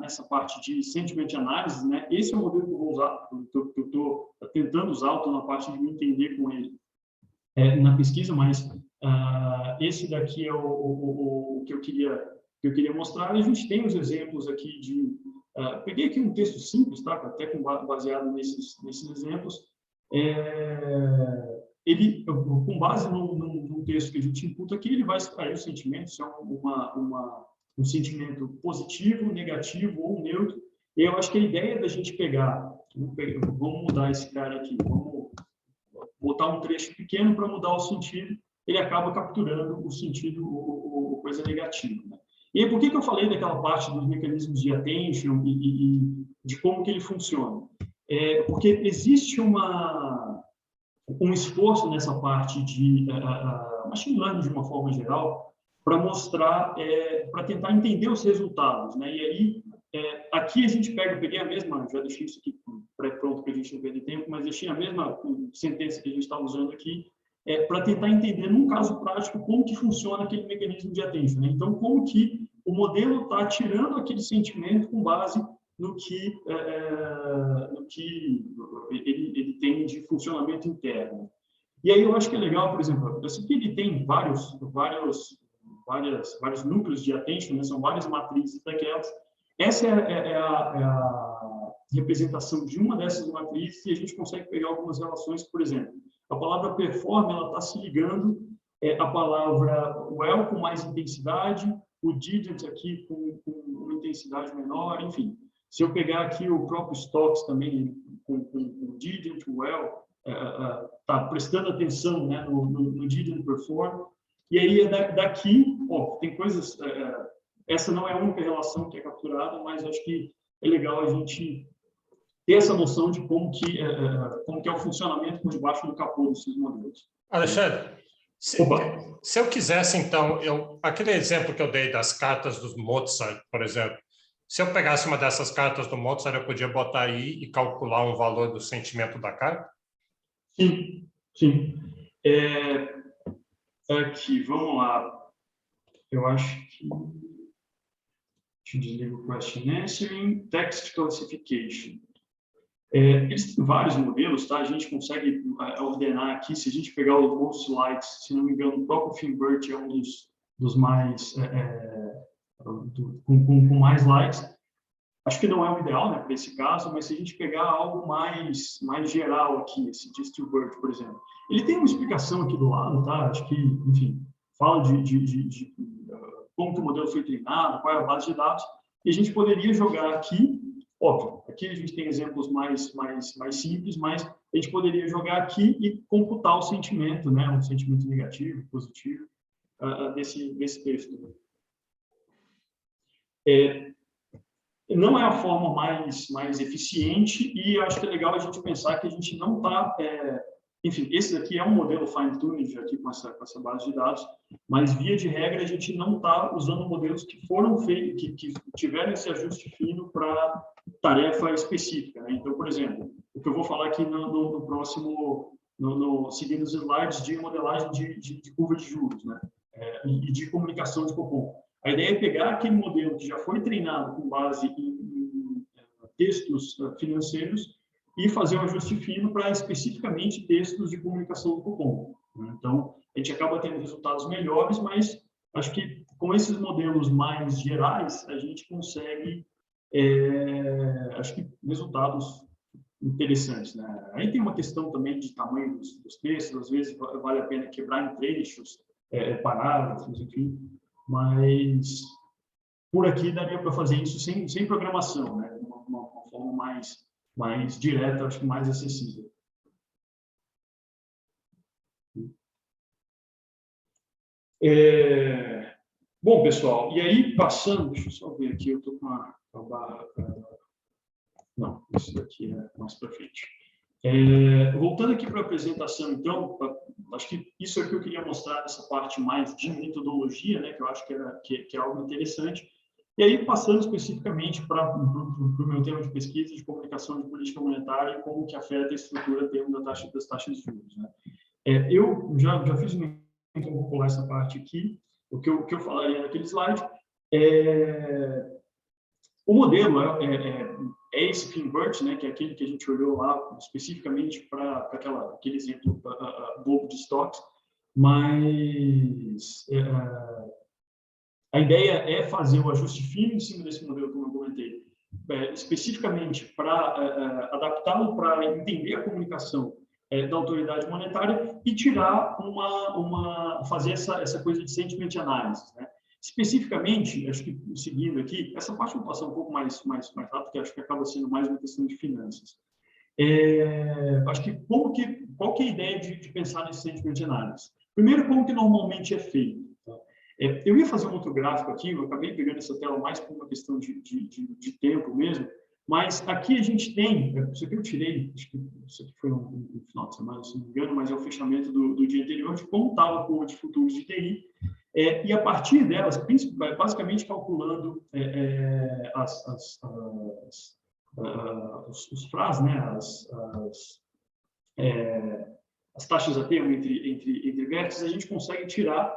nessa parte de sentiment análise, né? Esse é o modelo que eu vou usar, que eu estou tentando usar, estou na parte de me entender com ele na pesquisa, mas esse daqui é o que eu queria mostrar. A gente tem os exemplos aqui peguei aqui um texto simples, tá? Até baseado nesses exemplos. Ele, com base num texto que a gente imputa aqui, ele vai extrair os sentimentos, se é um sentimento positivo, negativo ou neutro. E eu acho que a ideia da gente vamos mudar esse cara aqui, vamos botar um trecho pequeno para mudar o sentido, ele acaba capturando o sentido, coisa negativa, né? E aí, por que eu falei daquela parte dos mecanismos de attention e de como que ele funciona? Porque existe um esforço nessa parte de machine learning de uma forma geral para mostrar, para tentar entender os resultados, né? E aí, aqui a gente peguei a mesma, já deixei isso aqui pré-pronto para a gente não perder tempo, mas deixei a mesma sentença que a gente está usando aqui, para tentar entender, num caso prático, como que funciona aquele mecanismo de attention, né? Então, como que o modelo está tirando aquele sentimento com base no que ele tem de funcionamento interno. E aí eu acho que é legal, por exemplo, eu sei que ele tem vários núcleos de attention, né? São várias matrizes daquelas. Essa é a representação de uma dessas matrizes e a gente consegue pegar algumas relações, por exemplo, a palavra perform, ela está se ligando a palavra well com mais intensidade, o didn't aqui com uma intensidade menor, enfim. Se eu pegar aqui o próprio stocks também, com o didn't, well, está prestando atenção, né, no didn't perform, e aí daqui, tem coisas, essa não é a única relação que é capturada, mas acho que é legal a gente ter essa noção de como que é o funcionamento por debaixo do capô desses modelos. Alexandre, Se eu quisesse, então, aquele exemplo que eu dei das cartas do Mozart, por exemplo, se eu pegasse uma dessas cartas do Mozart, eu podia botar aí e calcular um valor do sentimento da carta? Sim, sim. Aqui, vamos lá. Eu acho que... Deixa eu desligar o question answering. Text classification. Eles têm vários modelos, tá? A gente consegue ordenar aqui. Se a gente pegar o most likes, se não me engano, o próprio Finbert é um dos mais... com mais likes. Acho que não é o ideal, né, para esse caso, mas se a gente pegar algo mais geral aqui, esse Distilbert, por exemplo, ele tem uma explicação aqui do lado, tá? Acho que, enfim, fala de como que o modelo foi treinado, qual é a base de dados, e a gente poderia jogar aqui, óbvio, aqui a gente tem exemplos mais simples, mas a gente poderia jogar aqui e computar o sentimento, né, um sentimento negativo, positivo, desse texto. Não é a forma mais eficiente, e acho que é legal a gente pensar que a gente não está... enfim, esse daqui é um modelo fine-tuning aqui com essa base de dados, mas, via de regra, a gente não está usando modelos que foram feitos, que tiveram esse ajuste fino para tarefa específica, né? Então, por exemplo, o que eu vou falar aqui no próximo, seguindo os slides de modelagem de curva de juros, né? E de comunicação de cupom. A ideia é pegar aquele modelo que já foi treinado com base em textos financeiros e fazer um ajuste fino para especificamente textos de comunicação do cupom. Então, a gente acaba tendo resultados melhores, mas acho que com esses modelos mais gerais, a gente consegue, acho que, resultados interessantes, né? Aí tem uma questão também de tamanho dos textos, às vezes vale a pena quebrar em trechos, parágrafos, enfim. Mas por aqui daria para fazer isso sem programação, né? Uma forma mais direta, acho que mais acessível. Bom, pessoal, e aí passando, deixa eu só ver aqui, eu estou com a barra... Não, isso daqui é mais para frente. Voltando aqui para a apresentação, então, acho que isso é o que eu queria mostrar, essa parte mais de metodologia, né, que eu acho que é algo interessante. E aí, passando especificamente para o meu tema de pesquisa de comunicação de política monetária e como que afeta a estrutura das taxas de juros, né? Eu já fiz então vou pular essa parte aqui. O que eu falaria naquele slide o modelo é esse Finbert, né, que é aquele que a gente olhou lá especificamente para aquele exemplo bobo de estoques, mas a ideia é fazer o ajuste fino em cima desse modelo, como eu comentei, especificamente para adaptá-lo para entender a comunicação da autoridade monetária e tirar fazer essa coisa de sentiment analysis, né? Especificamente, acho que seguindo aqui, essa parte eu vou passar um pouco mais rápido, porque acho que acaba sendo mais uma questão de finanças. Acho que qual que é a ideia de pensar nesse sentiment analysis? Primeiro, como que normalmente é feito? Tá? Eu ia fazer um outro gráfico aqui, eu acabei pegando essa tela mais por uma questão de tempo mesmo, mas aqui a gente tem, isso aqui eu tirei, acho que isso aqui foi um final de semana, se não me engano, mas é o fechamento do dia anterior, de como estava a curva de futuros de TI, e a partir delas, basicamente calculando os FRAs, né, as taxas a termo entre vértices, a gente consegue tirar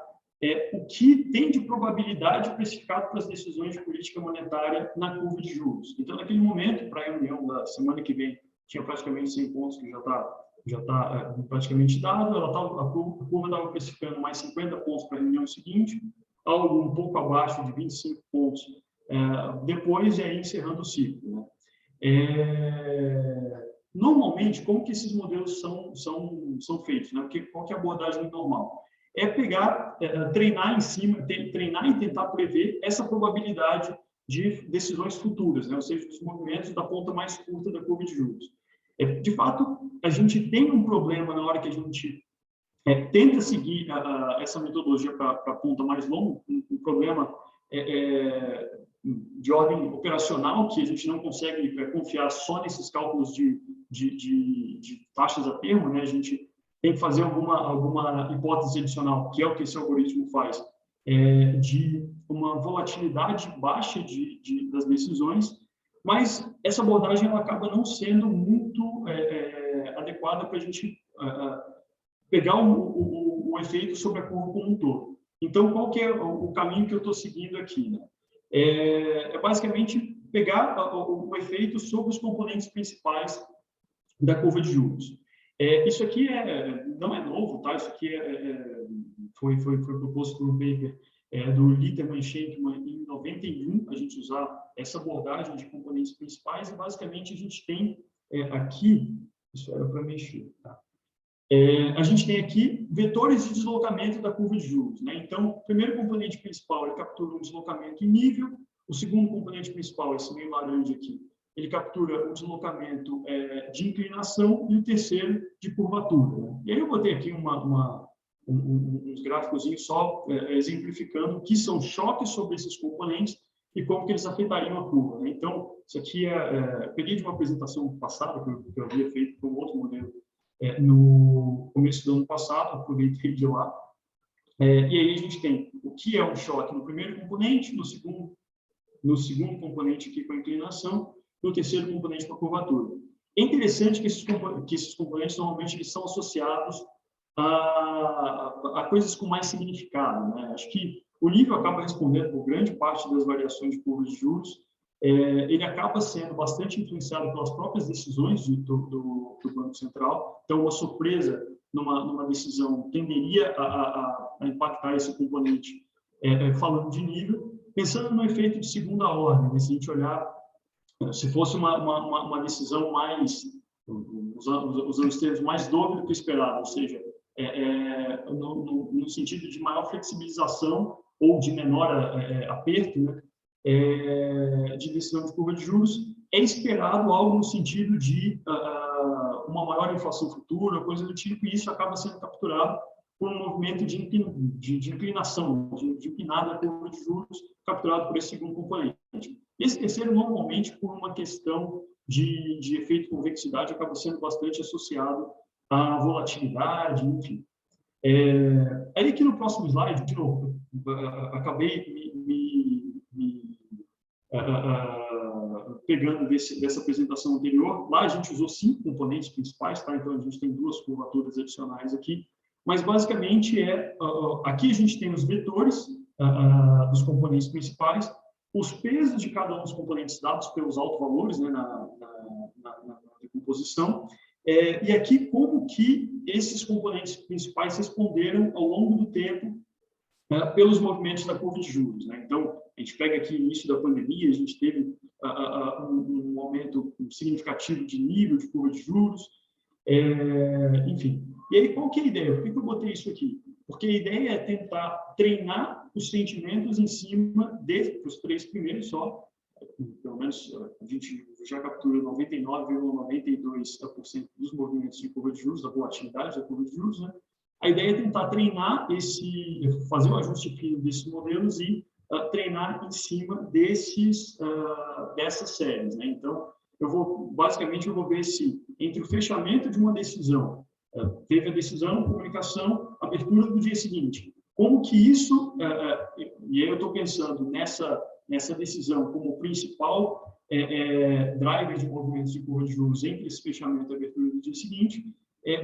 o que tem de probabilidade precificado para as decisões de política monetária na curva de juros. Então, naquele momento, para a reunião da semana que vem, tinha praticamente 100 pontos que já está praticamente dado, a curva estava precificando mais 50 pontos para a reunião seguinte, algo um pouco abaixo de 25 pontos depois, e aí encerrando o ciclo, né? Normalmente, como que esses modelos são feitos, né? Porque qual que é a abordagem normal? É pegar, treinar em cima, treinar e tentar prever essa probabilidade de decisões futuras, né? Ou seja, dos movimentos da ponta mais curta da curva de juros. De fato, a gente tem um problema na hora que a gente tenta seguir essa metodologia para a ponta mais longa, um problema de ordem operacional, que a gente não consegue confiar só nesses cálculos de taxas a termo, né? A gente tem que fazer alguma hipótese adicional, que é o que esse algoritmo faz, de uma volatilidade baixa das decisões, mas essa abordagem ela acaba não sendo muito adequada para a gente pegar o efeito sobre a curva como um todo. Então, qual que é o caminho que eu estou seguindo aqui? Né? Basicamente pegar o efeito sobre os componentes principais da curva de juros. Isso aqui não é novo, tá? Isso aqui foi proposto no paper do Litterman e Schenkman em 91, a gente usar essa abordagem de componentes principais, e basicamente a gente tem aqui, isso era para mexer, tá? A gente tem aqui vetores de deslocamento da curva de juros, né? Então, o primeiro componente principal, ele captura um deslocamento em nível, o segundo componente principal, esse meio laranja aqui, ele captura o deslocamento de inclinação, e o terceiro de curvatura. Né? E aí eu botei aqui uns gráficos só exemplificando o que são choques sobre esses componentes e como que eles afetariam a curva. Né? Então, isso aqui peguei de uma apresentação passada que eu havia feito com outro modelo no começo do ano passado, aproveitei de lá. E aí a gente tem o que é um choque no primeiro componente, no segundo componente aqui com a inclinação, no terceiro componente com a curvatura. É interessante que esses componentes normalmente eles são associados a coisas com mais significado. Né? Acho que o nível acaba respondendo por grande parte das variações de curvas de juros. Ele acaba sendo bastante influenciado pelas próprias decisões do Banco Central. Então, uma surpresa numa decisão tenderia a impactar esse componente, falando de nível. Pensando no efeito de segunda ordem, né? Se a gente olhar, se fosse uma decisão mais, usando os termos, mais dura do que esperado, ou seja, no sentido de maior flexibilização ou de menor aperto, né? De decisão de curva de juros, é esperado algo no sentido de uma maior inflação futura, coisa do tipo, e isso acaba sendo capturado por um movimento de inclinação, de empinada da curva de juros, capturado por esse segundo componente. Esse terceiro, normalmente, por uma questão de efeito convexidade, acaba sendo bastante associado à volatilidade, enfim. Aí aqui no próximo slide, de novo, acabei pegando dessa apresentação anterior. Lá a gente usou 5 componentes principais, tá? Então a gente tem 2 curvaturas adicionais aqui, mas basicamente aqui a gente tem os vetores dos componentes principais, os pesos de cada um dos componentes dados pelos autovalores, né, na decomposição, e aqui como que esses componentes principais responderam ao longo do tempo pelos movimentos da curva de juros. Né? Então, a gente pega aqui no início da pandemia, a gente teve um aumento significativo de nível de curva de juros, enfim. E aí, qual que é a ideia? Por que eu botei isso aqui? Porque a ideia é tentar treinar os sentimentos em cima dos 3 primeiros só. Pelo menos a gente já captura 99,92% dos movimentos de curva de juros, da volatilidade da curva de juros, né? A ideia é tentar treinar fazer um ajuste fino desses modelos e treinar em cima dessas séries, né? Então, basicamente eu vou ver se entre o fechamento de uma decisão, teve a decisão, comunicação, abertura do dia seguinte, como que isso, e aí eu estou pensando nessa decisão como principal driver de movimentos de curva de juros entre esse fechamento e a abertura do dia seguinte,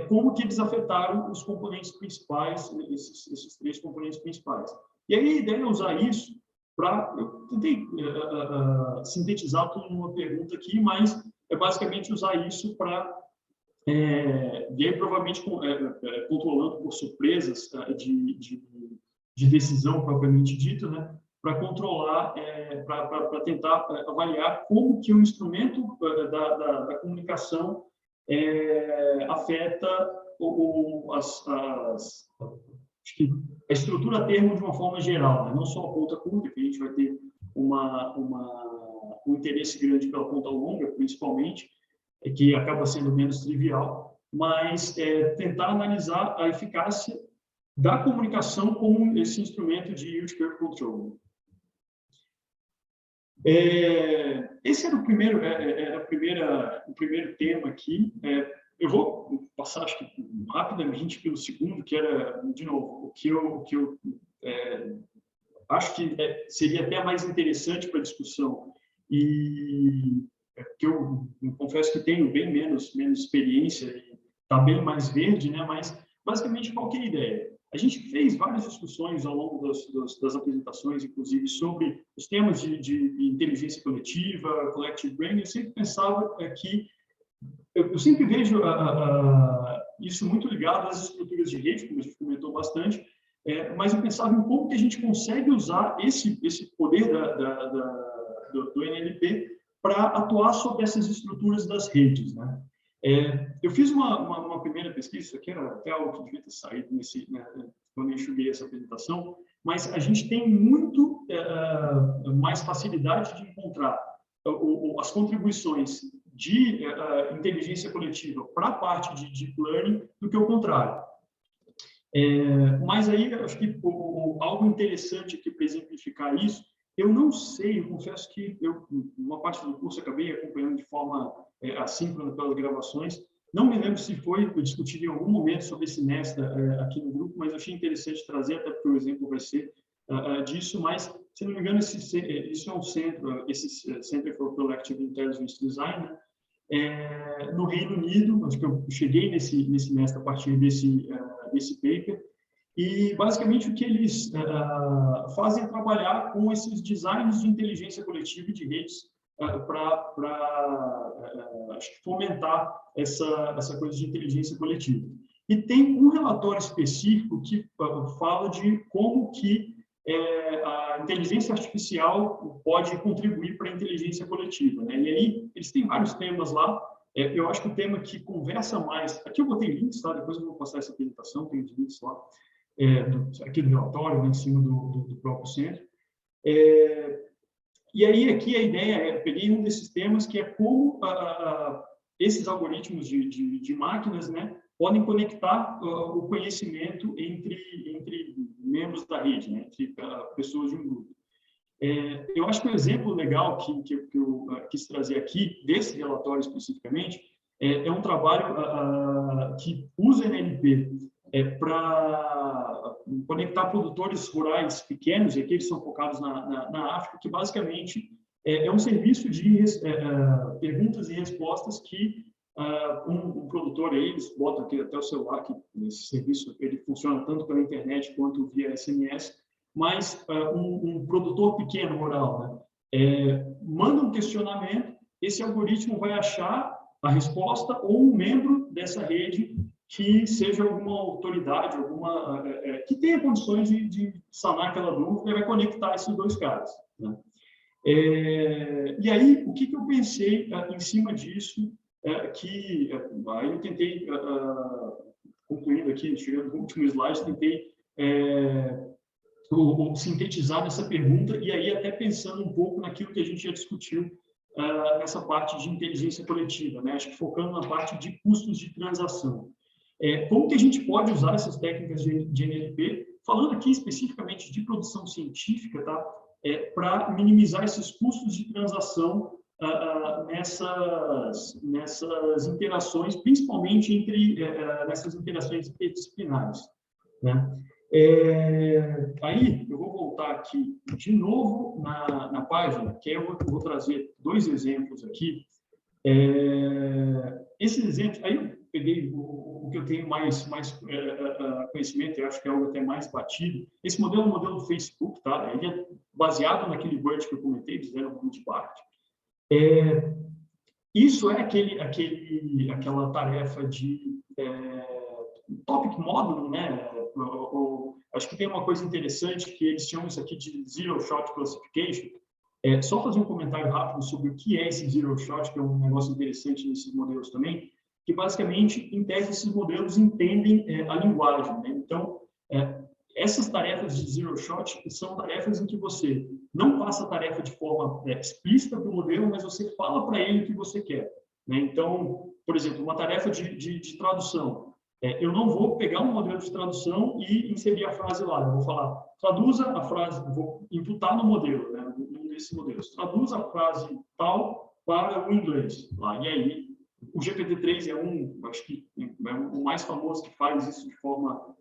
como que eles afetaram os componentes principais, esses 3 componentes principais. E aí a ideia é usar isso para... Eu tentei sintetizar tudo numa pergunta aqui, mas é basicamente usar isso para... e aí, provavelmente, controlando por surpresas de decisão propriamente dita, né? Para controlar, para tentar avaliar como que o instrumento da comunicação afeta a estrutura a termo de uma forma geral, né? Não só a ponta curta, que a gente vai ter um interesse grande pela ponta longa, principalmente, que acaba sendo menos trivial, mas tentar analisar a eficácia da comunicação com esse instrumento de yield curve control. Esse era o primeiro tema aqui. eu vou passar, acho que rapidamente pelo segundo, que era, de novo, o que eu acho que seria até mais interessante para a discussão, e que eu confesso que tenho bem menos experiência e está bem mais verde, né? Mas, basicamente, qual que é a ideia? A gente fez várias discussões ao longo das apresentações, inclusive, sobre os temas de inteligência coletiva, collective brain. Eu sempre pensava que eu sempre vejo isso muito ligado às estruturas de rede, como a gente comentou bastante, mas eu pensava em como que a gente consegue usar esse poder do NLP para atuar sobre essas estruturas das redes, né? Eu fiz uma primeira pesquisa, isso aqui era até algo que devia ter saído quando eu enxuguei essa apresentação, mas a gente tem muito mais facilidade de encontrar as contribuições de inteligência coletiva para a parte de deep learning do que o contrário. Mas aí, acho que algo interessante aqui para exemplificar isso, eu não sei, eu confesso que uma parte do curso acabei acompanhando de forma assíncrona pelas gravações, não me lembro se eu discuti em algum momento sobre esse mestre aqui no grupo, mas achei interessante trazer, até porque o exemplo vai ser disso, mas, se não me engano, isso é um centro, esse Center for Collective Intelligence Design, né? No Reino Unido, acho que eu cheguei nesse mestre a partir desse paper, e basicamente o que eles fazem é trabalhar com esses designs de inteligência coletiva e de redes para fomentar essa coisa de inteligência coletiva. E tem um relatório específico que fala de como que a inteligência artificial pode contribuir para a inteligência coletiva, né? E aí eles têm vários temas lá. Eu acho que o tema que conversa mais... Aqui eu botei links, tá? Depois eu vou passar essa apresentação, tem os links lá, aqui do relatório, né, em cima do próprio centro. E aí aqui a ideia peguei um desses temas, que é como esses algoritmos de máquinas, né, podem conectar o conhecimento entre membros da rede, né, entre pessoas de um grupo. Eu acho que um exemplo legal que eu quis trazer aqui, desse relatório especificamente, é um trabalho que usa NLP para conectar produtores rurais pequenos, e aqui eles são focados na África, que basicamente é um serviço de perguntas e respostas que um produtor aí, eles botam aqui até o celular, que esse serviço ele funciona tanto pela internet quanto via SMS, mas um produtor pequeno rural, né, manda um questionamento, esse algoritmo vai achar a resposta ou um membro dessa rede que seja alguma autoridade, que tenha condições de sanar aquela dúvida e vai conectar esses dois caras, né? E aí, o que eu pensei em cima disso, aí eu tentei, concluindo aqui, chegando no último slide, tentei sintetizar essa pergunta, e aí até pensando um pouco naquilo que a gente já discutiu nessa parte de inteligência coletiva, né? Acho que focando na parte de custos de transação. Como que a gente pode usar essas técnicas de NLP, falando aqui especificamente de produção científica, tá? Para minimizar esses custos de transação nessas interações, principalmente nessas interações interdisciplinares, né? Aí eu vou voltar aqui de novo na página, que eu vou trazer dois exemplos aqui. Esses exemplos, aí eu peguei o que eu tenho mais conhecimento, eu acho que é algo até mais batido. Esse modelo é um modelo do Facebook, tá? Ele é baseado naquele BERT que eu comentei, de 0 de BART. Isso é aquela tarefa de topic modeling, né? Acho que tem uma coisa interessante que eles chamam isso aqui de Zero Shot Classification. Só fazer um comentário rápido sobre o que é esse Zero Shot, que é um negócio interessante nesses modelos também, que basicamente, em tese, esses modelos entendem a linguagem, né? Então, essas tarefas de Zero Shot são tarefas em que você não passa a tarefa de forma explícita para o modelo, mas você fala para ele o que você quer, né? Então, por exemplo, uma tarefa de tradução. Eu não vou pegar um modelo de tradução e inserir a frase lá. Eu vou falar, traduza a frase, vou imputar no modelo, né, num desses modelos. Traduza a frase tal para o inglês. Lá, e aí, O GPT-3 é acho que é o mais famoso que faz isso de forma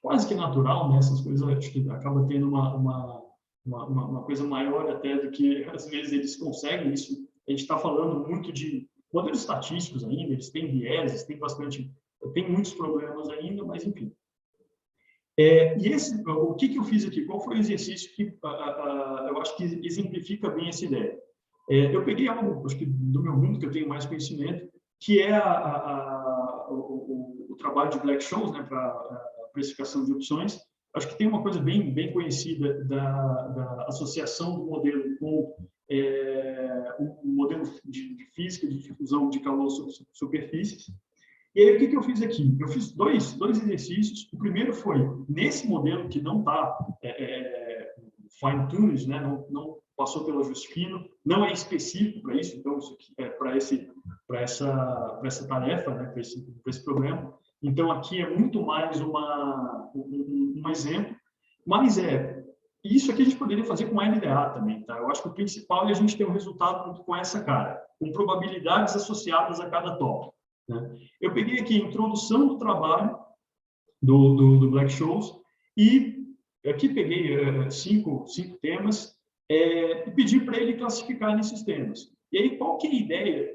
quase que natural, né? Essas coisas acho que acaba tendo uma coisa maior até do que às vezes eles conseguem isso. A gente está falando muito de modelos estatísticos ainda, eles têm vieses, tem muitos problemas ainda, mas enfim. E o que eu fiz aqui? Qual foi o exercício que eu acho que exemplifica bem essa ideia? Eu peguei algo, acho que do meu mundo que eu tenho mais conhecimento, que é o trabalho de Black-Scholes, né, para precificação de opções. Acho que tem uma coisa bem conhecida da associação do modelo com o modelo de física de difusão de calor sobre superfícies. E aí, o que eu fiz aqui? Eu fiz dois exercícios. O primeiro foi, nesse modelo que não está fine-tuned, né? Não passou pelo ajuste fino, não é específico para isso, então, isso aqui é para essa tarefa, né? Para esse problema. Então, aqui é muito mais um exemplo, mas isso aqui a gente poderia fazer com LDA também, tá? Eu acho que o principal é a gente ter um resultado com essa cara, com probabilidades associadas a cada tópico, né? Eu peguei aqui a introdução do trabalho do Black-Scholes e aqui peguei cinco temas e pedi para ele classificar nesses temas. E aí, qual que é a ideia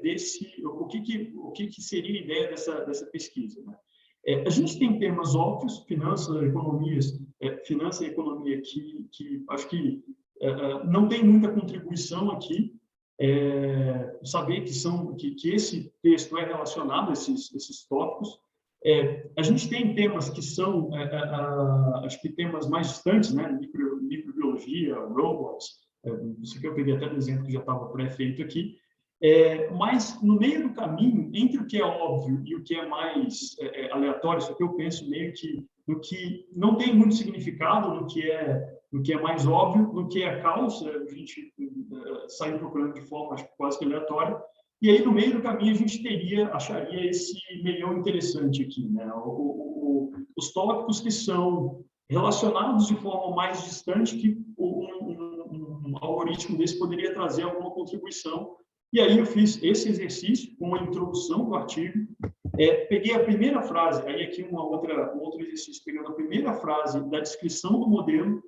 o que seria a ideia dessa pesquisa, né? A gente tem temas óbvios, finança e economia, que acho que não tem muita contribuição aqui. Saber que esse texto é relacionado a esses tópicos. A gente tem temas que são, acho que temas mais distantes, né? Microbiologia, robots, isso que eu peguei até do exemplo que já estava pré-feito aqui. Mas no meio do caminho, entre o que é óbvio e o que é mais aleatório, isso aqui eu penso meio que no que não tem muito significado, no que é mais óbvio, no que é causa, a gente sai procurando de forma acho, quase que aleatória, e aí no meio do caminho a gente acharia esse meião interessante aqui, né? Os tópicos que são relacionados de forma mais distante, que um algoritmo desse poderia trazer alguma contribuição. E aí eu fiz esse exercício com a introdução do artigo, peguei a primeira frase, aí aqui um outro exercício, pegando a primeira frase da descrição do modelo.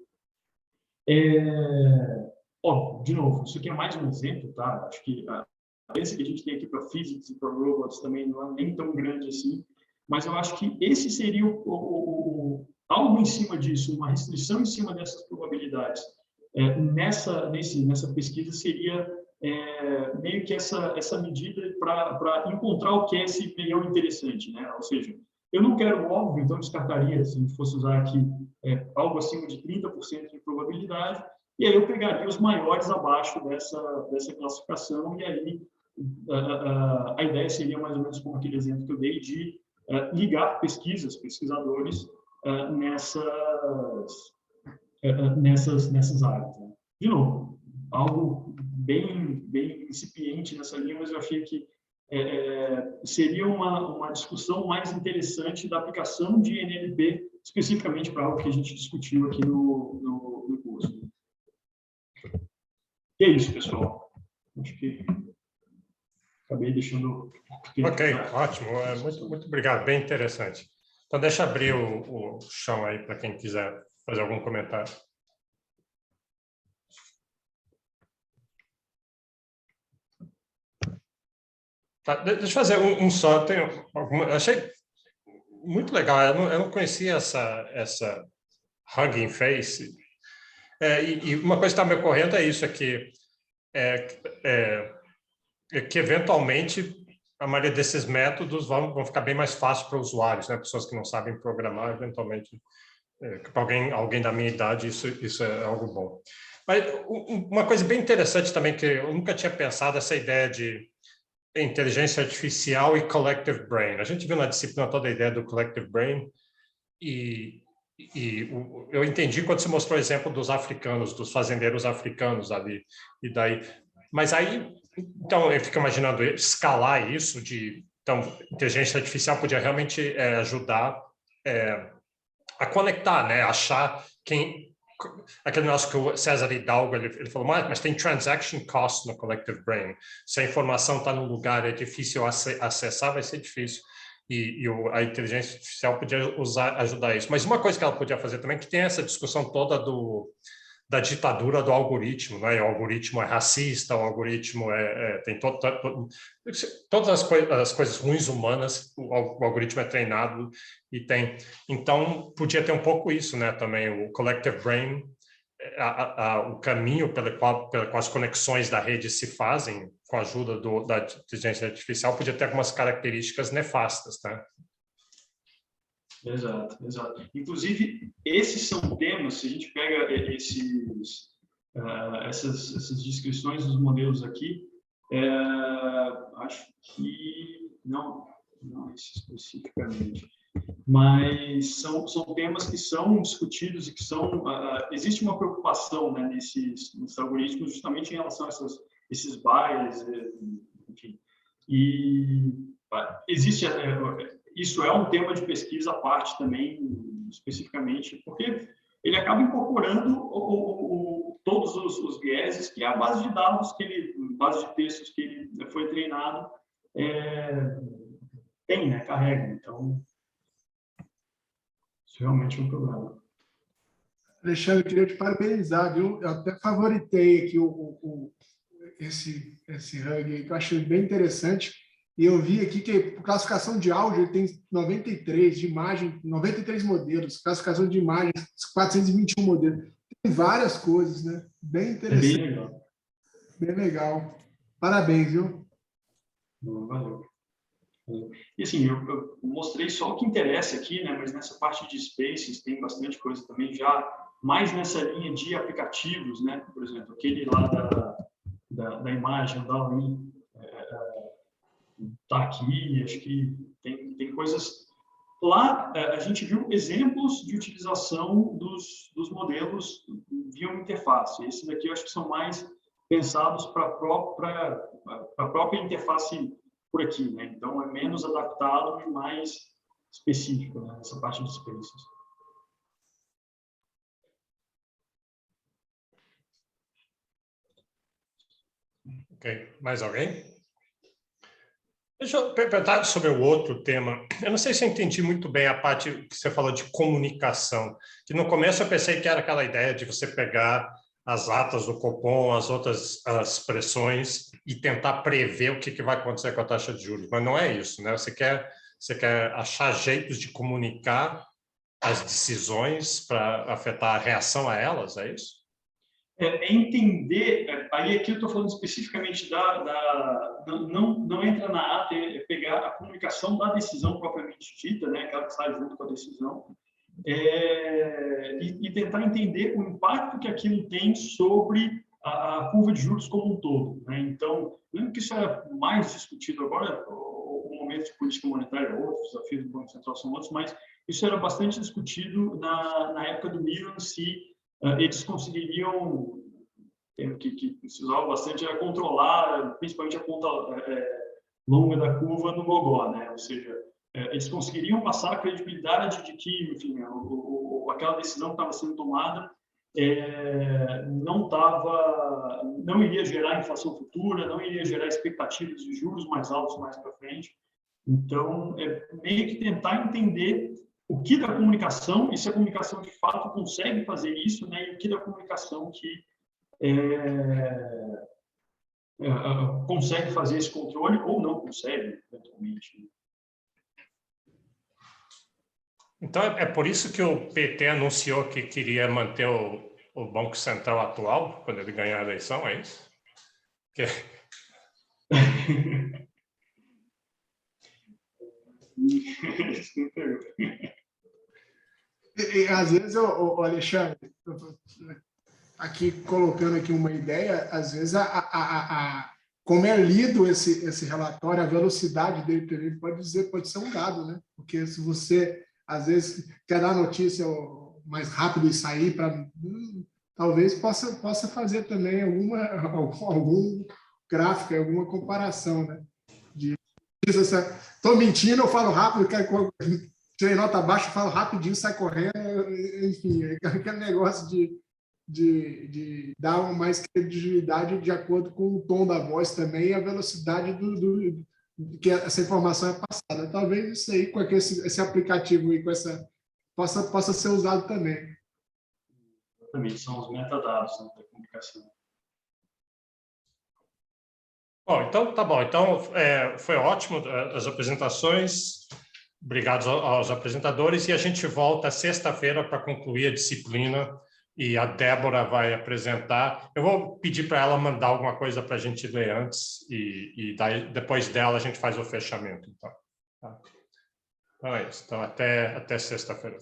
De novo, isso aqui é mais um exemplo, tá? Acho que a diferença que a gente tem aqui para physics e para robots também não é nem tão grande assim, mas eu acho que esse seria algo em cima disso, uma restrição em cima dessas probabilidades. Nessa pesquisa seria meio que essa medida para encontrar o que é esse meião interessante, né? Ou seja, eu não quero o óbvio, então descartaria, se a gente fosse usar aqui algo acima de 30% de probabilidade, e aí eu pegaria os maiores abaixo dessa classificação, e aí a ideia seria mais ou menos como aquele exemplo que eu dei de ligar pesquisadores nessas áreas, né? De novo, algo bem incipiente nessa linha, mas eu achei que seria uma discussão mais interessante da aplicação de NLP, especificamente para algo que a gente discutiu aqui no curso. E é isso, pessoal. Acho que acabei deixando... Ok, ótimo. Muito obrigado, bem interessante. Então, deixa eu abrir o chão aí para quem quiser fazer algum comentário. Tá, deixa eu fazer um só. Achei muito legal. Eu não conhecia essa Hugging Face. E uma coisa que está me ocorrendo é isso aqui, que eventualmente a maioria desses métodos vão ficar bem mais fácil para usuários, né? Pessoas que não sabem programar, eventualmente, para alguém da minha idade, isso é algo bom. Mas uma coisa bem interessante também, que eu nunca tinha pensado, essa ideia de inteligência artificial e collective brain. A gente viu na disciplina toda a ideia do collective brain e eu entendi quando você mostrou o exemplo dos africanos, dos fazendeiros africanos ali, e daí... Mas aí, então, eu fico imaginando escalar isso então, inteligência artificial podia realmente ajudar a conectar, né? Achar quem aquele negócio que o César Hidalgo ele falou, mas tem transaction cost no Collective Brain. Se a informação está num lugar, é difícil acessar, vai ser difícil. E a inteligência artificial podia ajudar isso. Mas uma coisa que ela podia fazer também, que tem essa discussão toda da ditadura do algoritmo, né? O algoritmo é racista, o algoritmo tem todas as coisas ruins humanas, o algoritmo é treinado e tem. Então, podia ter um pouco isso, né? Também o Collective Brain, o caminho pelo qual as conexões da rede se fazem com a ajuda da inteligência artificial podia ter algumas características nefastas, tá? Exato. Inclusive, esses são temas, se a gente pega essas descrições dos modelos aqui, acho que não esse especificamente, mas são temas que são discutidos e que existe uma preocupação, né, nesses algoritmos justamente em relação a esses bias, enfim, e existe isso é um tema de pesquisa à parte também, especificamente, porque ele acaba incorporando todos os vieses que a base de dados, base de textos que ele foi treinado tem, né, carrega. Então, isso realmente é um problema. Alexandre, eu queria te parabenizar, viu? Eu até favoritei aqui esse Hug, que eu achei bem interessante. E eu vi aqui que a classificação de áudio ele tem 93, de imagem, 93 modelos, classificação de imagem, 421 modelos. Tem várias coisas, né? Bem interessante. Bem legal. Bem legal. Parabéns, viu? Valeu. E assim, eu mostrei só o que interessa aqui, né? Mas nessa parte de Spaces tem bastante coisa também já, mais nessa linha de aplicativos, né? Por exemplo, aquele lá da imagem, da Lin, tá aqui, acho que tem coisas... Lá, a gente viu exemplos de utilização dos modelos via uma interface. Esses daqui eu acho que são mais pensados para a própria interface por aqui, né? Então, é menos adaptado e mais específico, né, nessa parte de Spaces. Ok. Mais alguém? Deixa eu perguntar sobre o outro tema. Eu não sei se eu entendi muito bem a parte que você falou de comunicação, que no começo eu pensei que era aquela ideia de você pegar as atas do Copom, as pressões e tentar prever o que vai acontecer com a taxa de juros, mas não é isso, né? Você quer achar jeitos de comunicar as decisões para afetar a reação a elas, é isso? Entender, aí aqui eu estou falando especificamente não entra na ata, é pegar a comunicação da decisão propriamente dita, né, aquela que sai junto com a decisão, e tentar entender o impacto que aquilo tem sobre a curva de juros como um todo, né? Então, lembro que isso é mais discutido agora, o momento de política monetária, outros desafios do Banco Central são outros, mas isso era bastante discutido na época do Miran, se eles conseguiriam, que se usava bastante, era controlar, principalmente a ponta longa da curva no gogó, né? Ou seja, eles conseguiriam passar a credibilidade de que, enfim, aquela decisão que estava sendo tomada não iria gerar inflação futura, não iria gerar expectativas de juros mais altos mais para frente. Então, meio que tentar entender o que da comunicação, e se a comunicação de fato consegue fazer isso, né, e o que da comunicação que consegue fazer esse controle ou não consegue, eventualmente. Então, é por isso que o PT anunciou que queria manter o Banco Central atual, quando ele ganhar a eleição, é isso? Que... E às vezes, Alexandre, aqui colocando aqui uma ideia, às vezes como é lido esse relatório, a velocidade dele pode ser um dado, né? Porque se você às vezes quer dar notícia mais rápido e sair para talvez possa fazer também algum gráfico, alguma comparação, né? Estou mentindo, eu falo rápido, tirei nota baixa, falo rapidinho, sai correndo, enfim, aquele negócio de de dar mais credibilidade de acordo com o tom da voz também e a velocidade que essa informação é passada. Talvez isso aí, com esse aplicativo aí, possa ser usado também. Exatamente, são os metadados, né, da comunicação. Bom, então tá bom. Então foi ótimo as apresentações. Obrigado aos apresentadores e a gente volta sexta-feira para concluir a disciplina e a Débora vai apresentar. Eu vou pedir para ela mandar alguma coisa para a gente ler antes e daí, depois dela a gente faz o fechamento. Então, tá? Então é isso. Então até sexta-feira.